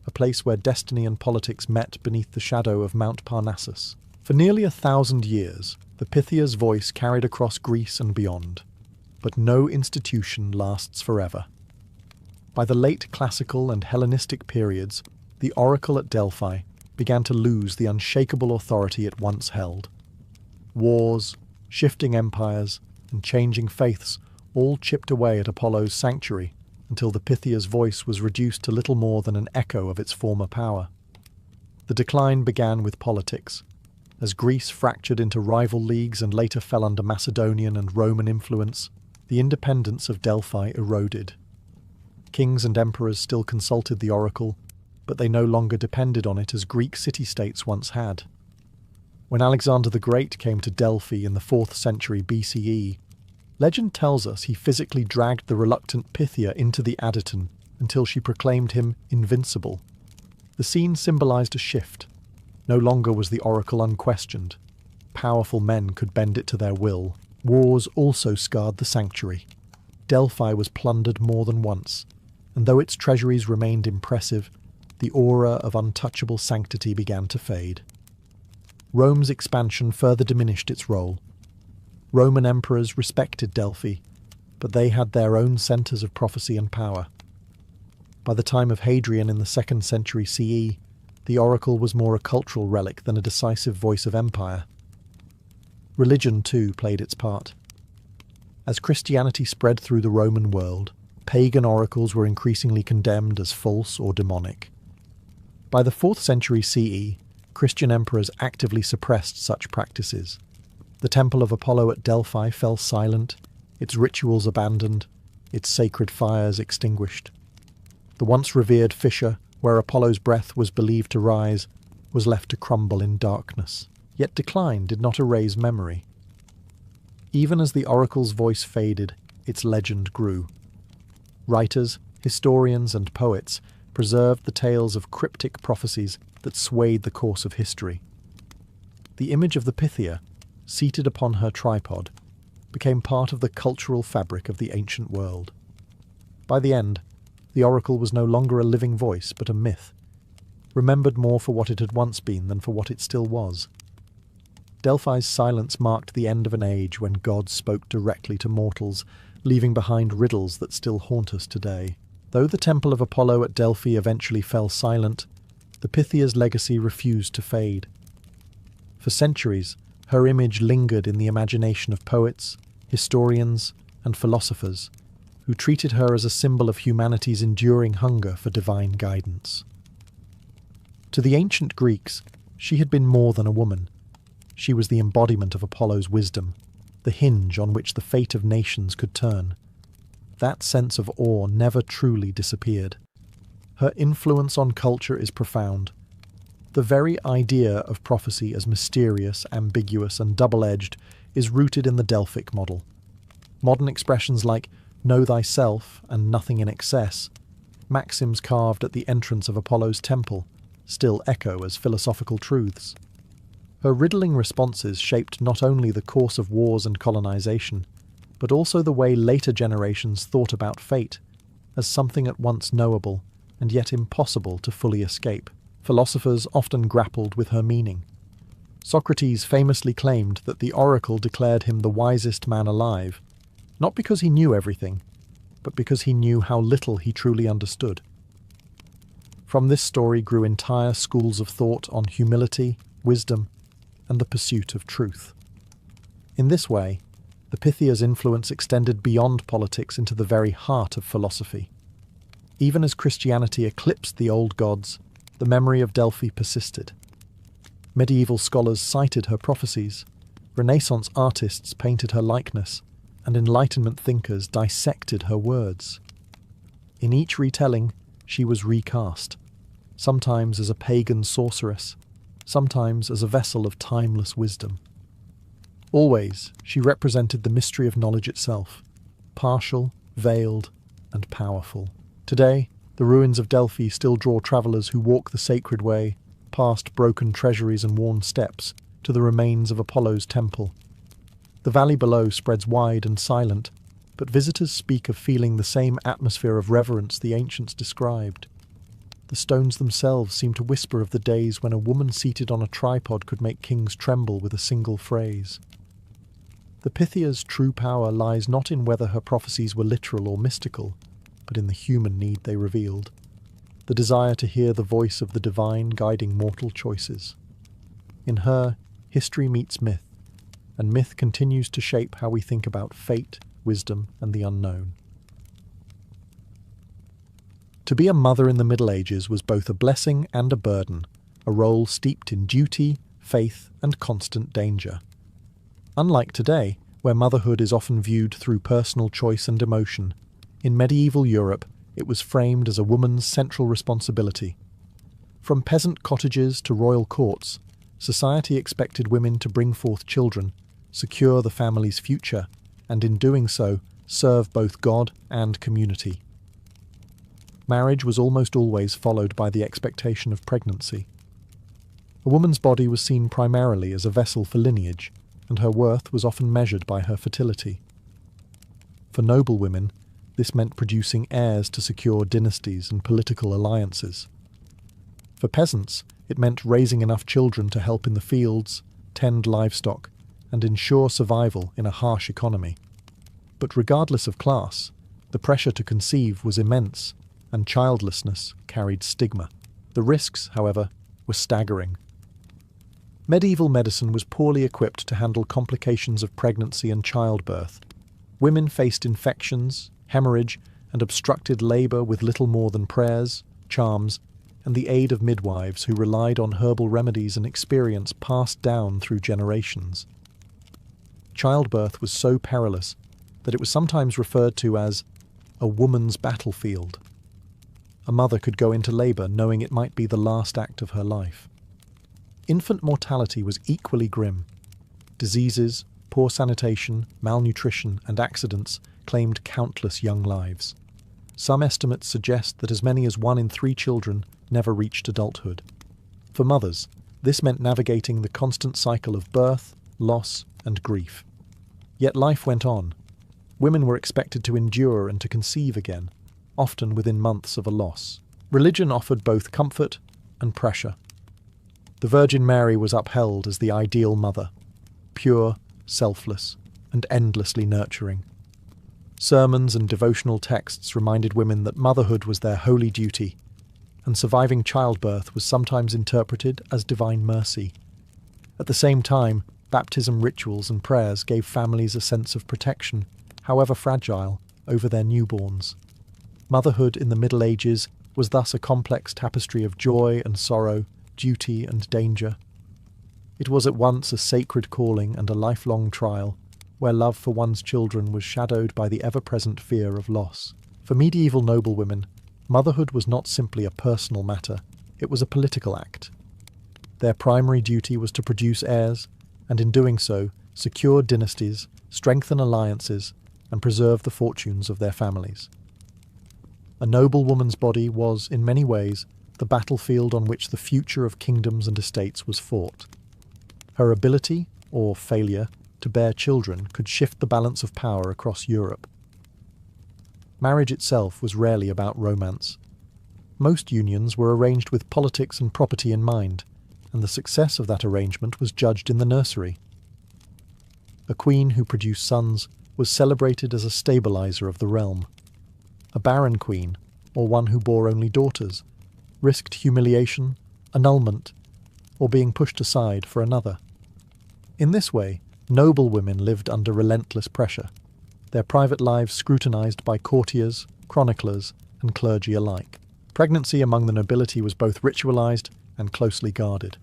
a place where destiny and politics met beneath the shadow of Mount Parnassus. For nearly 1,000 years, the Pythia's voice carried across Greece and beyond. But no institution lasts forever. By the late classical and Hellenistic periods, the oracle at Delphi began to lose the unshakable authority it once held. Wars, shifting empires, and changing faiths all chipped away at Apollo's sanctuary until the Pythia's voice was reduced to little more than an echo of its former power. The decline began with politics. As Greece fractured into rival leagues and later fell under Macedonian and Roman influence, the independence of Delphi eroded. Kings and emperors still consulted the oracle, but they no longer depended on it as Greek city-states once had. When Alexander the Great came to Delphi in the 4th century BCE, legend tells us he physically dragged the reluctant Pythia into the Adyton until she proclaimed him invincible. The scene symbolized a shift. No longer was the oracle unquestioned. Powerful men could bend it to their will. Wars also scarred the sanctuary. Delphi was plundered more than once, and though its treasuries remained impressive, the aura of untouchable sanctity began to fade. Rome's expansion further diminished its role. Roman emperors respected Delphi, but they had their own centres of prophecy and power. By the time of Hadrian in the 2nd century CE, the oracle was more a cultural relic than a decisive voice of empire. Religion, too, played its part. As Christianity spread through the Roman world, pagan oracles were increasingly condemned as false or demonic. By the 4th century CE, Christian emperors actively suppressed such practices. The temple of Apollo at Delphi fell silent, its rituals abandoned, its sacred fires extinguished. The once revered fissure, where Apollo's breath was believed to rise, was left to crumble in darkness. Yet decline did not erase memory. Even as the oracle's voice faded, its legend grew. Writers, historians, and poets preserved the tales of cryptic prophecies that swayed the course of history. The image of the Pythia, seated upon her tripod, became part of the cultural fabric of the ancient world. By the end, the oracle was no longer a living voice but a myth, remembered more for what it had once been than for what it still was. Delphi's silence marked the end of an age when gods spoke directly to mortals, leaving behind riddles that still haunt us today. Though the temple of Apollo at Delphi eventually fell silent, the Pythia's legacy refused to fade. For centuries, her image lingered in the imagination of poets, historians, and philosophers, who treated her as a symbol of humanity's enduring hunger for divine guidance. To the ancient Greeks, she had been more than a woman. She was the embodiment of Apollo's wisdom, the hinge on which the fate of nations could turn. That sense of awe never truly disappeared. Her influence on culture is profound. The very idea of prophecy as mysterious, ambiguous, and double-edged is rooted in the Delphic model. Modern expressions like "know thyself" and "nothing in excess," maxims carved at the entrance of Apollo's temple, still echo as philosophical truths. Her riddling responses shaped not only the course of wars and colonization, but also the way later generations thought about fate, as something at once knowable and yet impossible to fully escape. Philosophers often grappled with her meaning. Socrates famously claimed that the oracle declared him the wisest man alive, not because he knew everything, but because he knew how little he truly understood. From this story grew entire schools of thought on humility, wisdom, and the pursuit of truth. In this way, the Pythia's influence extended beyond politics into the very heart of philosophy. Even as Christianity eclipsed the old gods, the memory of Delphi persisted. Medieval scholars cited her prophecies, Renaissance artists painted her likeness, and Enlightenment thinkers dissected her words. In each retelling, she was recast, sometimes as a pagan sorceress, sometimes as a vessel of timeless wisdom. Always, she represented the mystery of knowledge itself, partial, veiled, and powerful. Today, the ruins of Delphi still draw travellers who walk the sacred way, past broken treasuries and worn steps, to the remains of Apollo's temple. The valley below spreads wide and silent, but visitors speak of feeling the same atmosphere of reverence the ancients described. The stones themselves seem to whisper of the days when a woman seated on a tripod could make kings tremble with a single phrase. The Pythia's true power lies not in whether her prophecies were literal or mystical, but in the human need they revealed. the desire to hear the voice of the divine guiding mortal choices. In her, history meets myth, and myth continues to shape how we think about fate, wisdom, and the unknown. To be a mother in the Middle Ages was both a blessing and a burden, a role steeped in duty, faith, and constant danger. Unlike today, where motherhood is often viewed through personal choice and emotion, in medieval Europe it was framed as a woman's central responsibility. From peasant cottages to royal courts, society expected women to bring forth children, secure the family's future, and in doing so, serve both God and community. Marriage was almost always followed by the expectation of pregnancy. A woman's body was seen primarily as a vessel for lineage, and her worth was often measured by her fertility. For noble women, this meant producing heirs to secure dynasties and political alliances. For peasants, it meant raising enough children to help in the fields, tend livestock, and ensure survival in a harsh economy. But regardless of class, the pressure to conceive was immense, and childlessness carried stigma. The risks, however, were staggering. Medieval medicine was poorly equipped to handle complications of pregnancy and childbirth. Women faced infections, hemorrhage, and obstructed labour with little more than prayers, charms, and the aid of midwives who relied on herbal remedies and experience passed down through generations. Childbirth was so perilous that it was sometimes referred to as a woman's battlefield. A mother could go into labour knowing it might be the last act of her life. Infant mortality was equally grim. Diseases, poor sanitation, malnutrition, and accidents claimed countless young lives. Some estimates suggest that as many as 1 in 3 children never reached adulthood. For mothers, this meant navigating the constant cycle of birth, loss, and grief. Yet life went on. Women were expected to endure and to conceive again, often within months of a loss. Religion offered both comfort and pressure. The Virgin Mary was upheld as the ideal mother, pure, selfless, and endlessly nurturing. Sermons and devotional texts reminded women that motherhood was their holy duty, and surviving childbirth was sometimes interpreted as divine mercy. At the same time, baptism rituals and prayers gave families a sense of protection, however fragile, over their newborns. Motherhood in the Middle Ages was thus a complex tapestry of joy and sorrow, duty and danger. It was at once a sacred calling and a lifelong trial, where love for one's children was shadowed by the ever-present fear of loss. For medieval noblewomen, motherhood was not simply a personal matter, it was a political act. Their primary duty was to produce heirs, and in doing so, secure dynasties, strengthen alliances, and preserve the fortunes of their families. A noblewoman's body was, in many ways, the battlefield on which the future of kingdoms and estates was fought. Her ability, or failure, to bear children could shift the balance of power across Europe. Marriage itself was rarely about romance. Most unions were arranged with politics and property in mind, and the success of that arrangement was judged in the nursery. A queen who produced sons was celebrated as a stabilizer of the realm. A barren queen, or one who bore only daughters, risked humiliation, annulment, or being pushed aside for another. In this way, noble women lived under relentless pressure, their private lives scrutinized by courtiers, chroniclers, and clergy alike. Pregnancy among the nobility was both ritualized and closely guarded.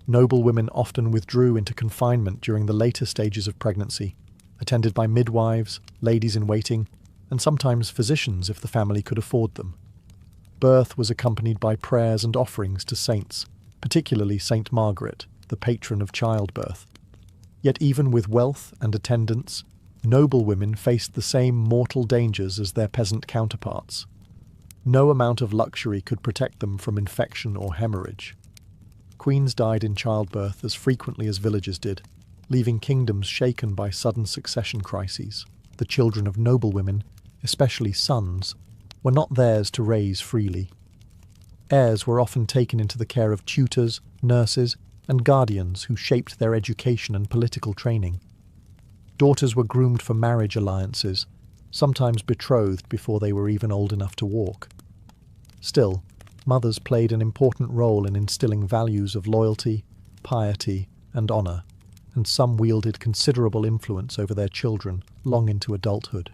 Noble women often withdrew into confinement during the later stages of pregnancy, attended by midwives, ladies-in-waiting, and sometimes physicians if the family could afford them. Birth was accompanied by prayers and offerings to saints, particularly Saint Margaret, the patron of childbirth. Yet even with wealth and attendance, noble women faced the same mortal dangers as their peasant counterparts. No amount of luxury could protect them from infection or hemorrhage. Queens died in childbirth as frequently as villagers did, leaving kingdoms shaken by sudden succession crises. The children of noble women, especially sons, were not theirs to raise freely. Heirs were often taken into the care of tutors, nurses, and guardians who shaped their education and political training. Daughters were groomed for marriage alliances, sometimes betrothed before they were even old enough to walk. Still, mothers played an important role in instilling values of loyalty, piety, and honour, and some wielded considerable influence over their children long into adulthood.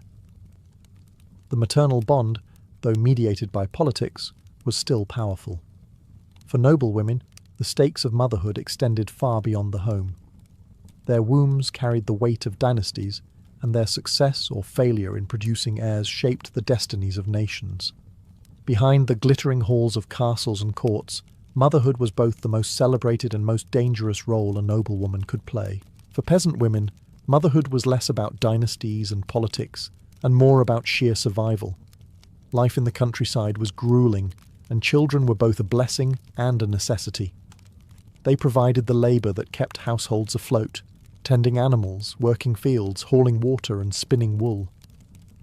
The maternal bond, though mediated by politics, was still powerful. For noble women, the stakes of motherhood extended far beyond the home. Their wombs carried the weight of dynasties, and their success or failure in producing heirs shaped the destinies of nations. Behind the glittering halls of castles and courts, motherhood was both the most celebrated and most dangerous role a noblewoman could play. For peasant women, motherhood was less about dynasties and politics, and more about sheer survival. Life in the countryside was grueling, and children were both a blessing and a necessity. They provided the labour that kept households afloat, tending animals, working fields, hauling water and spinning wool.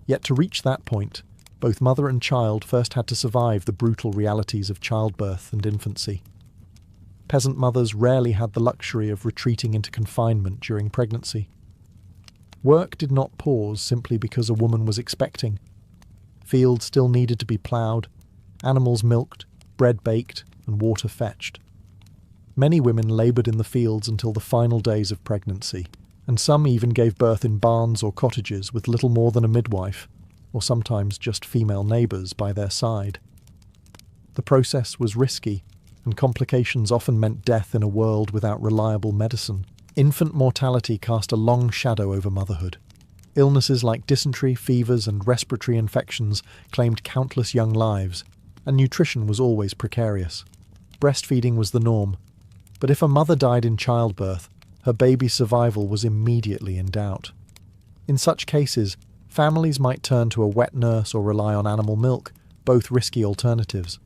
Yet to reach that point, both mother and child first had to survive the brutal realities of childbirth and infancy. Peasant mothers rarely had the luxury of retreating into confinement during pregnancy. Work did not pause simply because a woman was expecting. Fields still needed to be ploughed, animals milked, bread baked, and water fetched. Many women laboured in the fields until the final days of pregnancy, and some even gave birth in barns or cottages with little more than a midwife, or sometimes just female neighbours by their side. The process was risky, and complications often meant death in a world without reliable medicine. Infant mortality cast a long shadow over motherhood. Illnesses like dysentery, fevers, and respiratory infections claimed countless young lives, and nutrition was always precarious. Breastfeeding was the norm, but if a mother died in childbirth, her baby's survival was immediately in doubt. In such cases, families might turn to a wet nurse or rely on animal milk, both risky alternatives.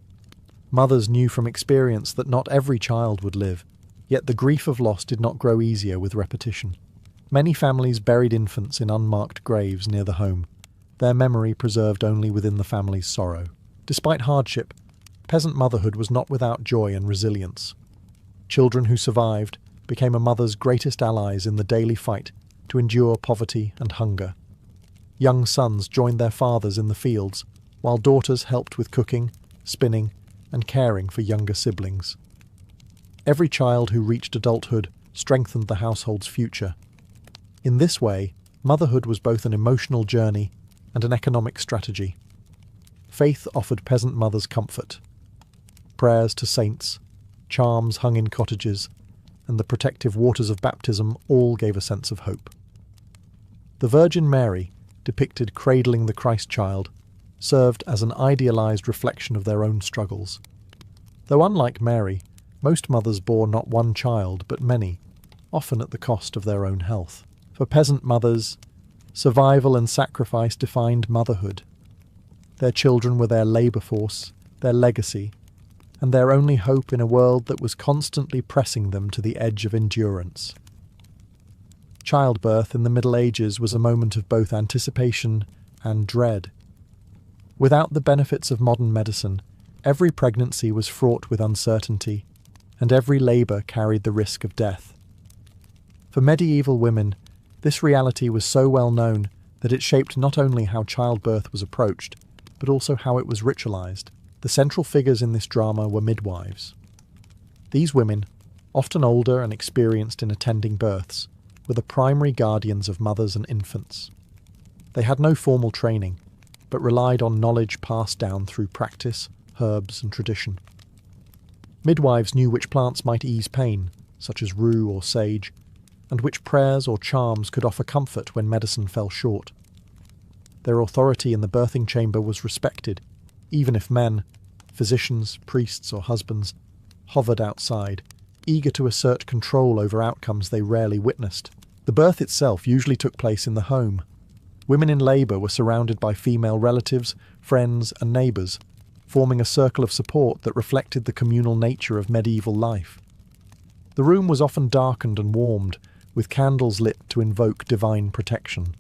Mothers knew from experience that not every child would live, yet the grief of loss did not grow easier with repetition. Many families buried infants in unmarked graves near the home, their memory preserved only within the family's sorrow. Despite hardship, peasant motherhood was not without joy and resilience. Children who survived became a mother's greatest allies in the daily fight to endure poverty and hunger. Young sons joined their fathers in the fields, while daughters helped with cooking, spinning, and caring for younger siblings. Every child who reached adulthood strengthened the household's future. In this way, motherhood was both an emotional journey and an economic strategy. Faith offered peasant mothers comfort. Prayers to saints, charms hung in cottages, and the protective waters of baptism all gave a sense of hope. The Virgin Mary, depicted cradling the Christ child, served as an idealized reflection of their own struggles. Though unlike Mary, most mothers bore not one child but many, often at the cost of their own health. For peasant mothers, survival and sacrifice defined motherhood. Their children were their labour force, their legacy, and their only hope in a world that was constantly pressing them to the edge of endurance. Childbirth in the Middle Ages was a moment of both anticipation and dread. Without the benefits of modern medicine, every pregnancy was fraught with uncertainty, and every labour carried the risk of death. For medieval women, this reality was so well known that it shaped not only how childbirth was approached, but also how it was ritualised. The central figures in this drama were midwives. These women, often older and experienced in attending births, were the primary guardians of mothers and infants. They had no formal training, but relied on knowledge passed down through practice, herbs, and tradition. Midwives knew which plants might ease pain, such as rue or sage, and which prayers or charms could offer comfort when medicine fell short. Their authority in the birthing chamber was respected, even if men, physicians, priests, or husbands, hovered outside, eager to assert control over outcomes they rarely witnessed. The birth itself usually took place in the home. Women in labour were surrounded by female relatives, friends, and neighbours, forming a circle of support that reflected the communal nature of medieval life. The room was often darkened and warmed, with candles lit to invoke divine protection.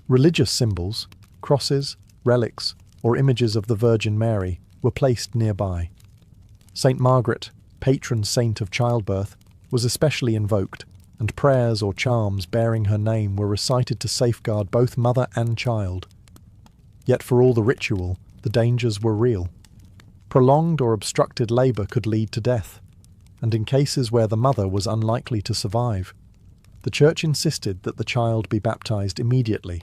Religious symbols, crosses, relics, or images of the Virgin Mary were placed nearby. Saint Margaret, patron saint of childbirth, was especially invoked, and prayers or charms bearing her name were recited to safeguard both mother and child. Yet for all the ritual, the dangers were real. Prolonged or obstructed labour could lead to death, and in cases where the mother was unlikely to survive, the Church insisted that the child be baptised immediately,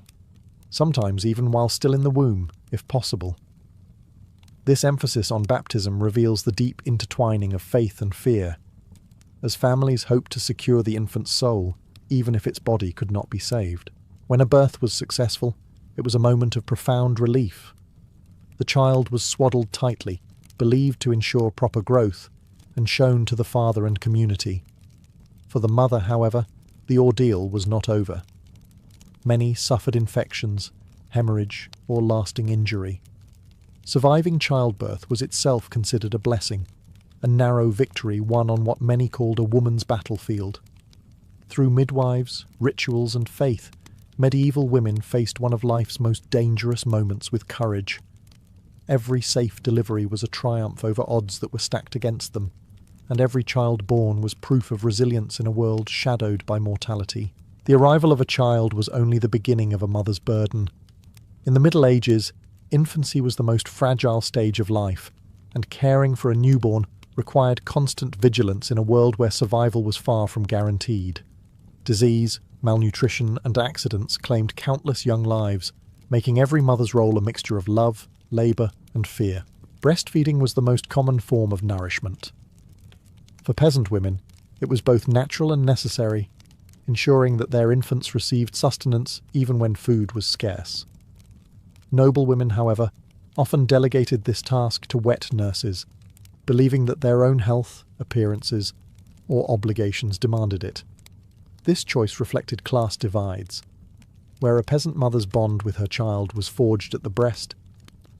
sometimes even while still in the womb, if possible. This emphasis on baptism reveals the deep intertwining of faith and fear, as families hoped to secure the infant's soul, even if its body could not be saved. When a birth was successful, it was a moment of profound relief. The child was swaddled tightly, believed to ensure proper growth, and shown to the father and community. For the mother, however, the ordeal was not over. Many suffered infections, hemorrhage, or lasting injury. Surviving childbirth was itself considered a blessing, a narrow victory won on what many called a woman's battlefield. Through midwives, rituals, and faith, medieval women faced one of life's most dangerous moments with courage. Every safe delivery was a triumph over odds that were stacked against them, and every child born was proof of resilience in a world shadowed by mortality. The arrival of a child was only the beginning of a mother's burden. In the Middle Ages, infancy was the most fragile stage of life, and caring for a newborn required constant vigilance in a world where survival was far from guaranteed. Disease, malnutrition, and accidents claimed countless young lives, making every mother's role a mixture of love, labour, and fear. Breastfeeding was the most common form of nourishment. For peasant women, it was both natural and necessary, ensuring that their infants received sustenance even when food was scarce. Noble women, however, often delegated this task to wet nurses, believing that their own health, appearances, or obligations demanded it. This choice reflected class divides. Where a peasant mother's bond with her child was forged at the breast,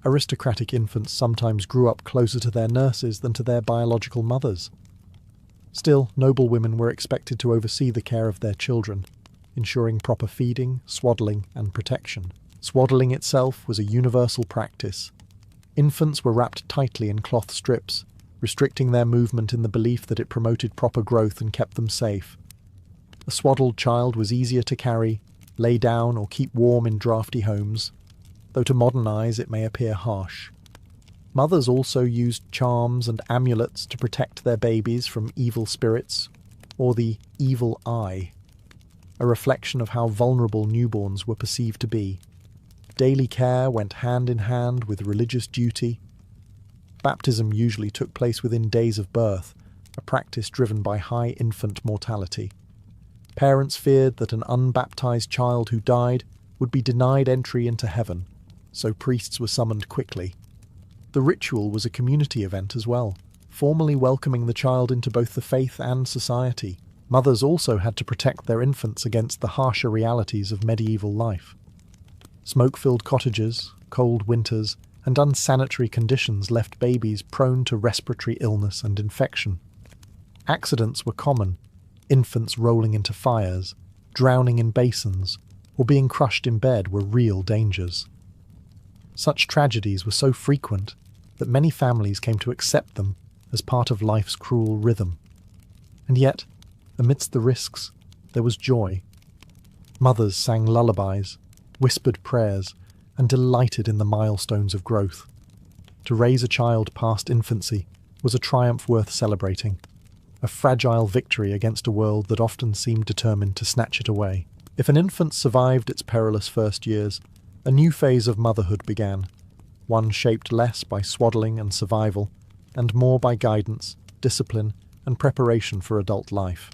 aristocratic infants sometimes grew up closer to their nurses than to their biological mothers. Still, noble women were expected to oversee the care of their children, ensuring proper feeding, swaddling, and protection. Swaddling itself was a universal practice. Infants were wrapped tightly in cloth strips, restricting their movement in the belief that it promoted proper growth and kept them safe. A swaddled child was easier to carry, lay down, or keep warm in drafty homes, though to modern eyes it may appear harsh. Mothers also used charms and amulets to protect their babies from evil spirits, or the evil eye, a reflection of how vulnerable newborns were perceived to be. Daily care went hand in hand with religious duty. Baptism usually took place within days of birth, a practice driven by high infant mortality. Parents feared that an unbaptized child who died would be denied entry into heaven, so priests were summoned quickly. The ritual was a community event as well, formally welcoming the child into both the faith and society. Mothers also had to protect their infants against the harsher realities of medieval life. Smoke-filled cottages, cold winters, and unsanitary conditions left babies prone to respiratory illness and infection. Accidents were common, infants rolling into fires, drowning in basins, or being crushed in bed were real dangers. Such tragedies were so frequent that many families came to accept them as part of life's cruel rhythm. And yet, amidst the risks, there was joy. Mothers sang lullabies, whispered prayers, and delighted in the milestones of growth. To raise a child past infancy was a triumph worth celebrating, a fragile victory against a world that often seemed determined to snatch it away. If an infant survived its perilous first years, a new phase of motherhood began, one shaped less by swaddling and survival, and more by guidance, discipline, and preparation for adult life.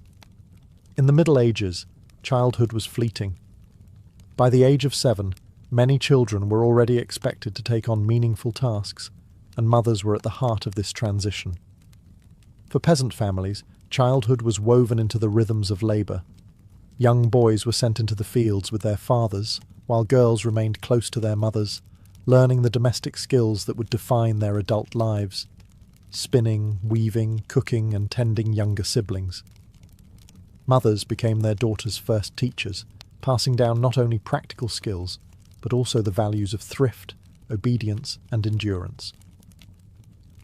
In the Middle Ages, childhood was fleeting. By the age of 7, many children were already expected to take on meaningful tasks, and mothers were at the heart of this transition. For peasant families, childhood was woven into the rhythms of labour. Young boys were sent into the fields with their fathers, while girls remained close to their mothers, learning the domestic skills that would define their adult lives: spinning, weaving, cooking, and tending younger siblings. Mothers became their daughters' first teachers, passing down not only practical skills, but also the values of thrift, obedience, and endurance.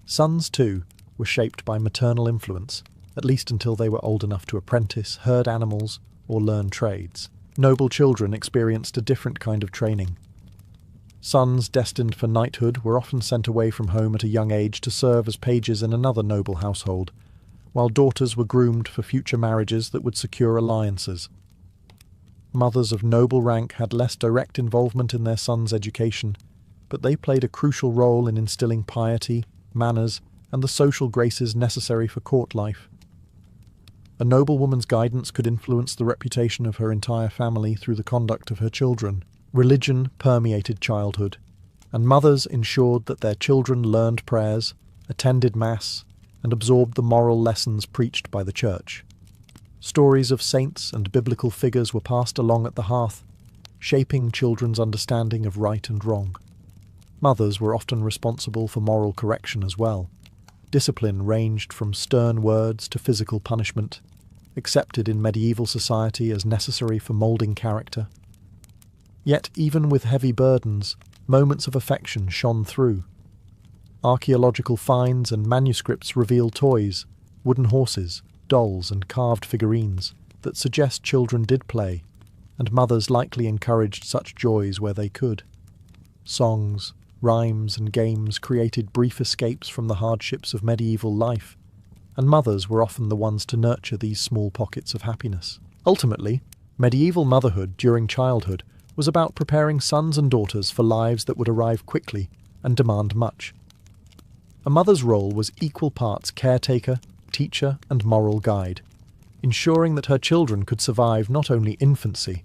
Sons, too, were shaped by maternal influence, at least until they were old enough to apprentice, herd animals, or learn trades. Noble children experienced a different kind of training. Sons destined for knighthood were often sent away from home at a young age to serve as pages in another noble household, while daughters were groomed for future marriages that would secure alliances. Mothers of noble rank had less direct involvement in their sons' education, but they played a crucial role in instilling piety, manners, and the social graces necessary for court life. A noblewoman's guidance could influence the reputation of her entire family through the conduct of her children. Religion permeated childhood, and mothers ensured that their children learned prayers, attended Mass, and absorbed the moral lessons preached by the Church. Stories of saints and biblical figures were passed along at the hearth, shaping children's understanding of right and wrong. Mothers were often responsible for moral correction as well. Discipline ranged from stern words to physical punishment, accepted in medieval society as necessary for moulding character. Yet even with heavy burdens, moments of affection shone through. Archaeological finds and manuscripts reveal toys, wooden horses, dolls and carved figurines that suggest children did play, and mothers likely encouraged such joys where they could. Songs, rhymes and games created brief escapes from the hardships of medieval life, and mothers were often the ones to nurture these small pockets of happiness. Ultimately, medieval motherhood during childhood was about preparing sons and daughters for lives that would arrive quickly and demand much. A mother's role was equal parts caretaker, teacher and moral guide, ensuring that her children could survive not only infancy,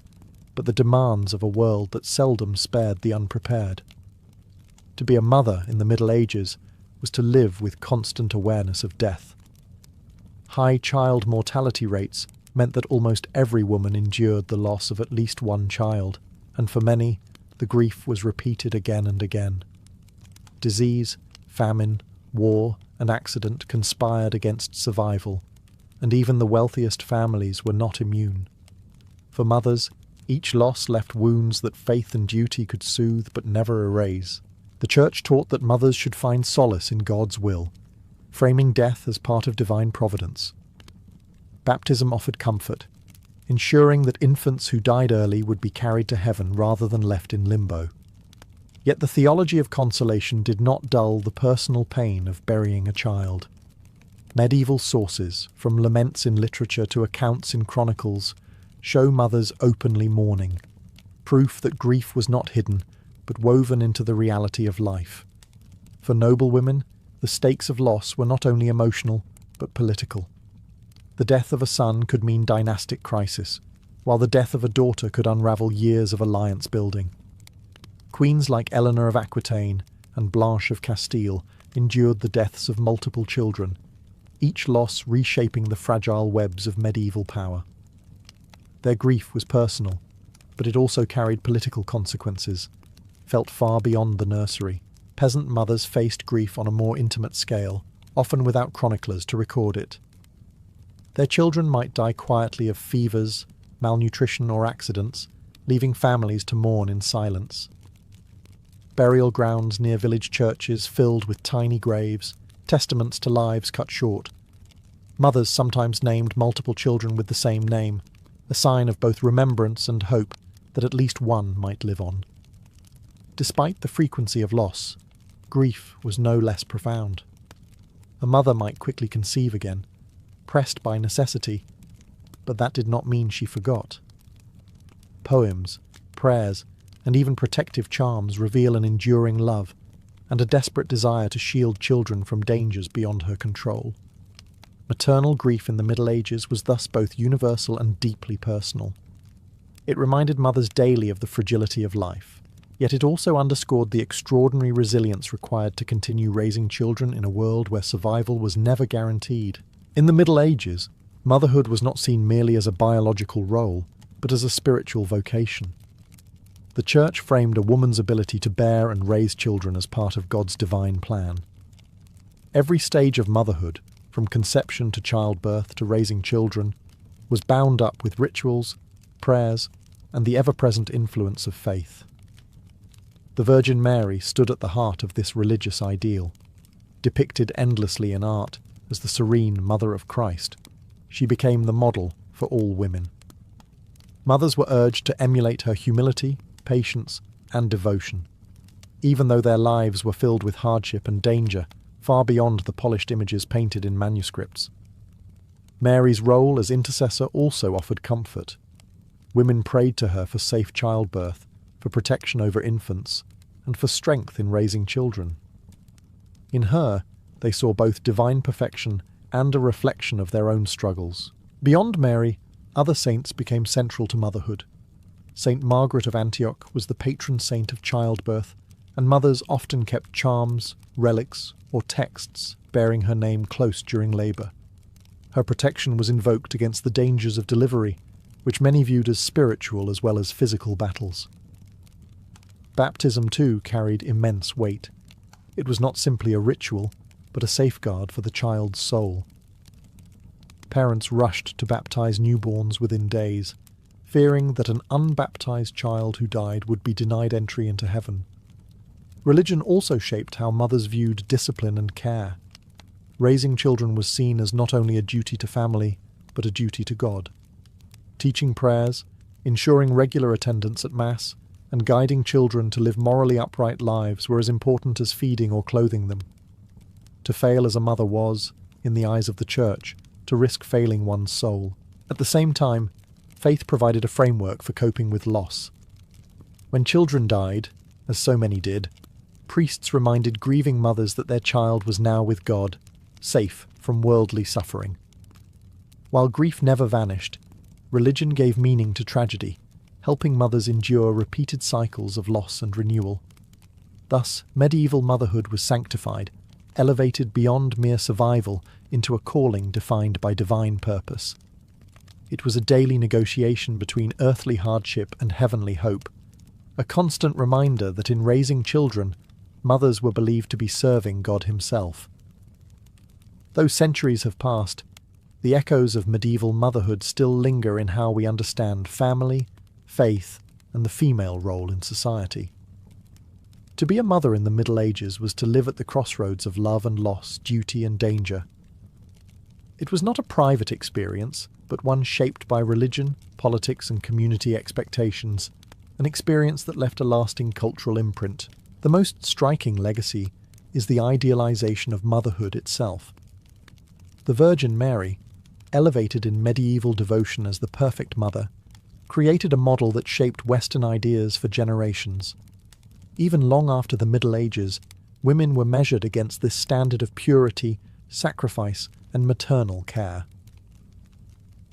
but the demands of a world that seldom spared the unprepared. To be a mother in the Middle Ages was to live with constant awareness of death. High child mortality rates meant that almost every woman endured the loss of at least one child, and for many, the grief was repeated again and again. Disease, famine, war, and accident conspired against survival, and even the wealthiest families were not immune. For mothers, each loss left wounds that faith and duty could soothe but never erase. The Church taught that mothers should find solace in God's will, framing death as part of divine providence. Baptism offered comfort, ensuring that infants who died early would be carried to heaven rather than left in limbo. Yet the theology of consolation did not dull the personal pain of burying a child. Medieval sources, from laments in literature to accounts in chronicles, show mothers openly mourning, proof that grief was not hidden, but woven into the reality of life. For noblewomen, the stakes of loss were not only emotional, but political. The death of a son could mean dynastic crisis, while the death of a daughter could unravel years of alliance building. Queens like Eleanor of Aquitaine and Blanche of Castile endured the deaths of multiple children, each loss reshaping the fragile webs of medieval power. Their grief was personal, but it also carried political consequences, felt far beyond the nursery. Peasant mothers faced grief on a more intimate scale, often without chroniclers to record it. Their children might die quietly of fevers, malnutrition or accidents, leaving families to mourn in silence. Burial grounds near village churches filled with tiny graves, testaments to lives cut short. Mothers sometimes named multiple children with the same name, a sign of both remembrance and hope that at least one might live on. Despite the frequency of loss, grief was no less profound. A mother might quickly conceive again, pressed by necessity, but that did not mean she forgot. Poems, prayers, and even protective charms reveal an enduring love and a desperate desire to shield children from dangers beyond her control. Maternal grief in the Middle Ages was thus both universal and deeply personal. It reminded mothers daily of the fragility of life, yet it also underscored the extraordinary resilience required to continue raising children in a world where survival was never guaranteed. In the Middle Ages, motherhood was not seen merely as a biological role, but as a spiritual vocation. The Church framed a woman's ability to bear and raise children as part of God's divine plan. Every stage of motherhood, from conception to childbirth to raising children, was bound up with rituals, prayers, and the ever-present influence of faith. The Virgin Mary stood at the heart of this religious ideal. Depicted endlessly in art as the serene Mother of Christ, she became the model for all women. Mothers were urged to emulate her humility, patience, and devotion. even though their lives were filled with hardship and danger, far beyond the polished images painted in manuscripts. Mary's role as intercessor also offered comfort. Women prayed to her for safe childbirth, for protection over infants, and for strength in raising children. In her, they saw both divine perfection and a reflection of their own struggles. Beyond Mary, other saints became central to motherhood. Saint Margaret of Antioch was the patron saint of childbirth, and mothers often kept charms, relics, or texts bearing her name close during labour. Her protection was invoked against the dangers of delivery, which many viewed as spiritual as well as physical battles. Baptism, too, carried immense weight. It was not simply a ritual, but a safeguard for the child's soul. Parents rushed to baptize newborns within days, fearing that an unbaptized child who died would be denied entry into heaven. Religion also shaped how mothers viewed discipline and care. Raising children was seen as not only a duty to family, but a duty to God. Teaching prayers, ensuring regular attendance at Mass, and guiding children to live morally upright lives were as important as feeding or clothing them. To fail as a mother was, in the eyes of the Church, to risk failing one's soul. At the same time, faith provided a framework for coping with loss. When children died, as so many did, priests reminded grieving mothers that their child was now with God, safe from worldly suffering. While grief never vanished, religion gave meaning to tragedy, helping mothers endure repeated cycles of loss and renewal. Thus, medieval motherhood was sanctified, elevated beyond mere survival into a calling defined by divine purpose. It was a daily negotiation between earthly hardship and heavenly hope, a constant reminder that in raising children, mothers were believed to be serving God Himself. Though centuries have passed, the echoes of medieval motherhood still linger in how we understand family, faith, and the female role in society. To be a mother in the Middle Ages was to live at the crossroads of love and loss, duty and danger. It was not a private experience, but one shaped by religion, politics, and community expectations, an experience that left a lasting cultural imprint. The most striking legacy is the idealization of motherhood itself. The Virgin Mary, elevated in medieval devotion as the perfect mother, created a model that shaped Western ideas for generations. Even long after the Middle Ages, women were measured against this standard of purity, sacrifice, and maternal care.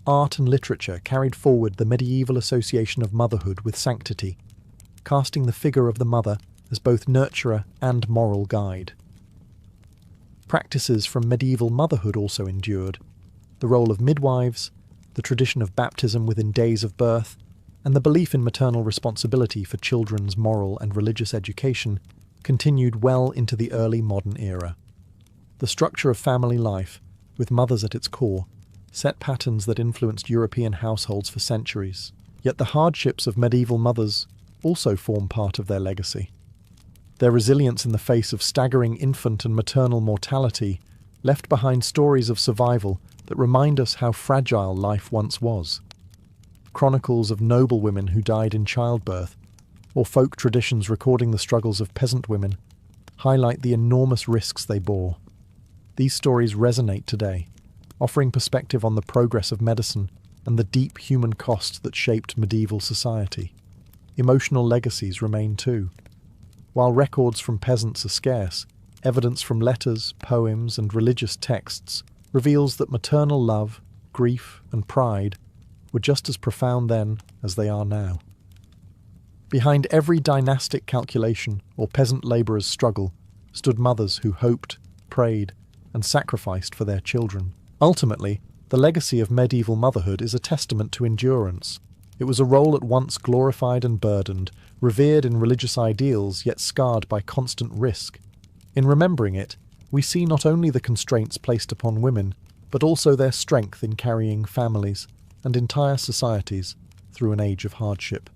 Art and literature carried forward the medieval association of motherhood with sanctity, casting the figure of the mother as both nurturer and moral guide. Practices from medieval motherhood also endured. The role of midwives, the tradition of baptism within days of birth, and the belief in maternal responsibility for children's moral and religious education continued well into the early modern era. The structure of family life, with mothers at its core, set patterns that influenced European households for centuries. Yet the hardships of medieval mothers also form part of their legacy. Their resilience in the face of staggering infant and maternal mortality left behind stories of survival that remind us how fragile life once was. Chronicles of noble women who died in childbirth, or folk traditions recording the struggles of peasant women, highlight the enormous risks they bore. These stories resonate today, offering perspective on the progress of medicine and the deep human cost that shaped medieval society. Emotional legacies remain too. While records from peasants are scarce, evidence from letters, poems, and religious texts reveals that maternal love, grief, and pride were just as profound then as they are now. Behind every dynastic calculation or peasant labourer's struggle stood mothers who hoped, prayed, and sacrificed for their children. Ultimately, the legacy of medieval motherhood is a testament to endurance. It was a role at once glorified and burdened, revered in religious ideals yet scarred by constant risk. In remembering it, we see not only the constraints placed upon women, but also their strength in carrying families and entire societies through an age of hardship.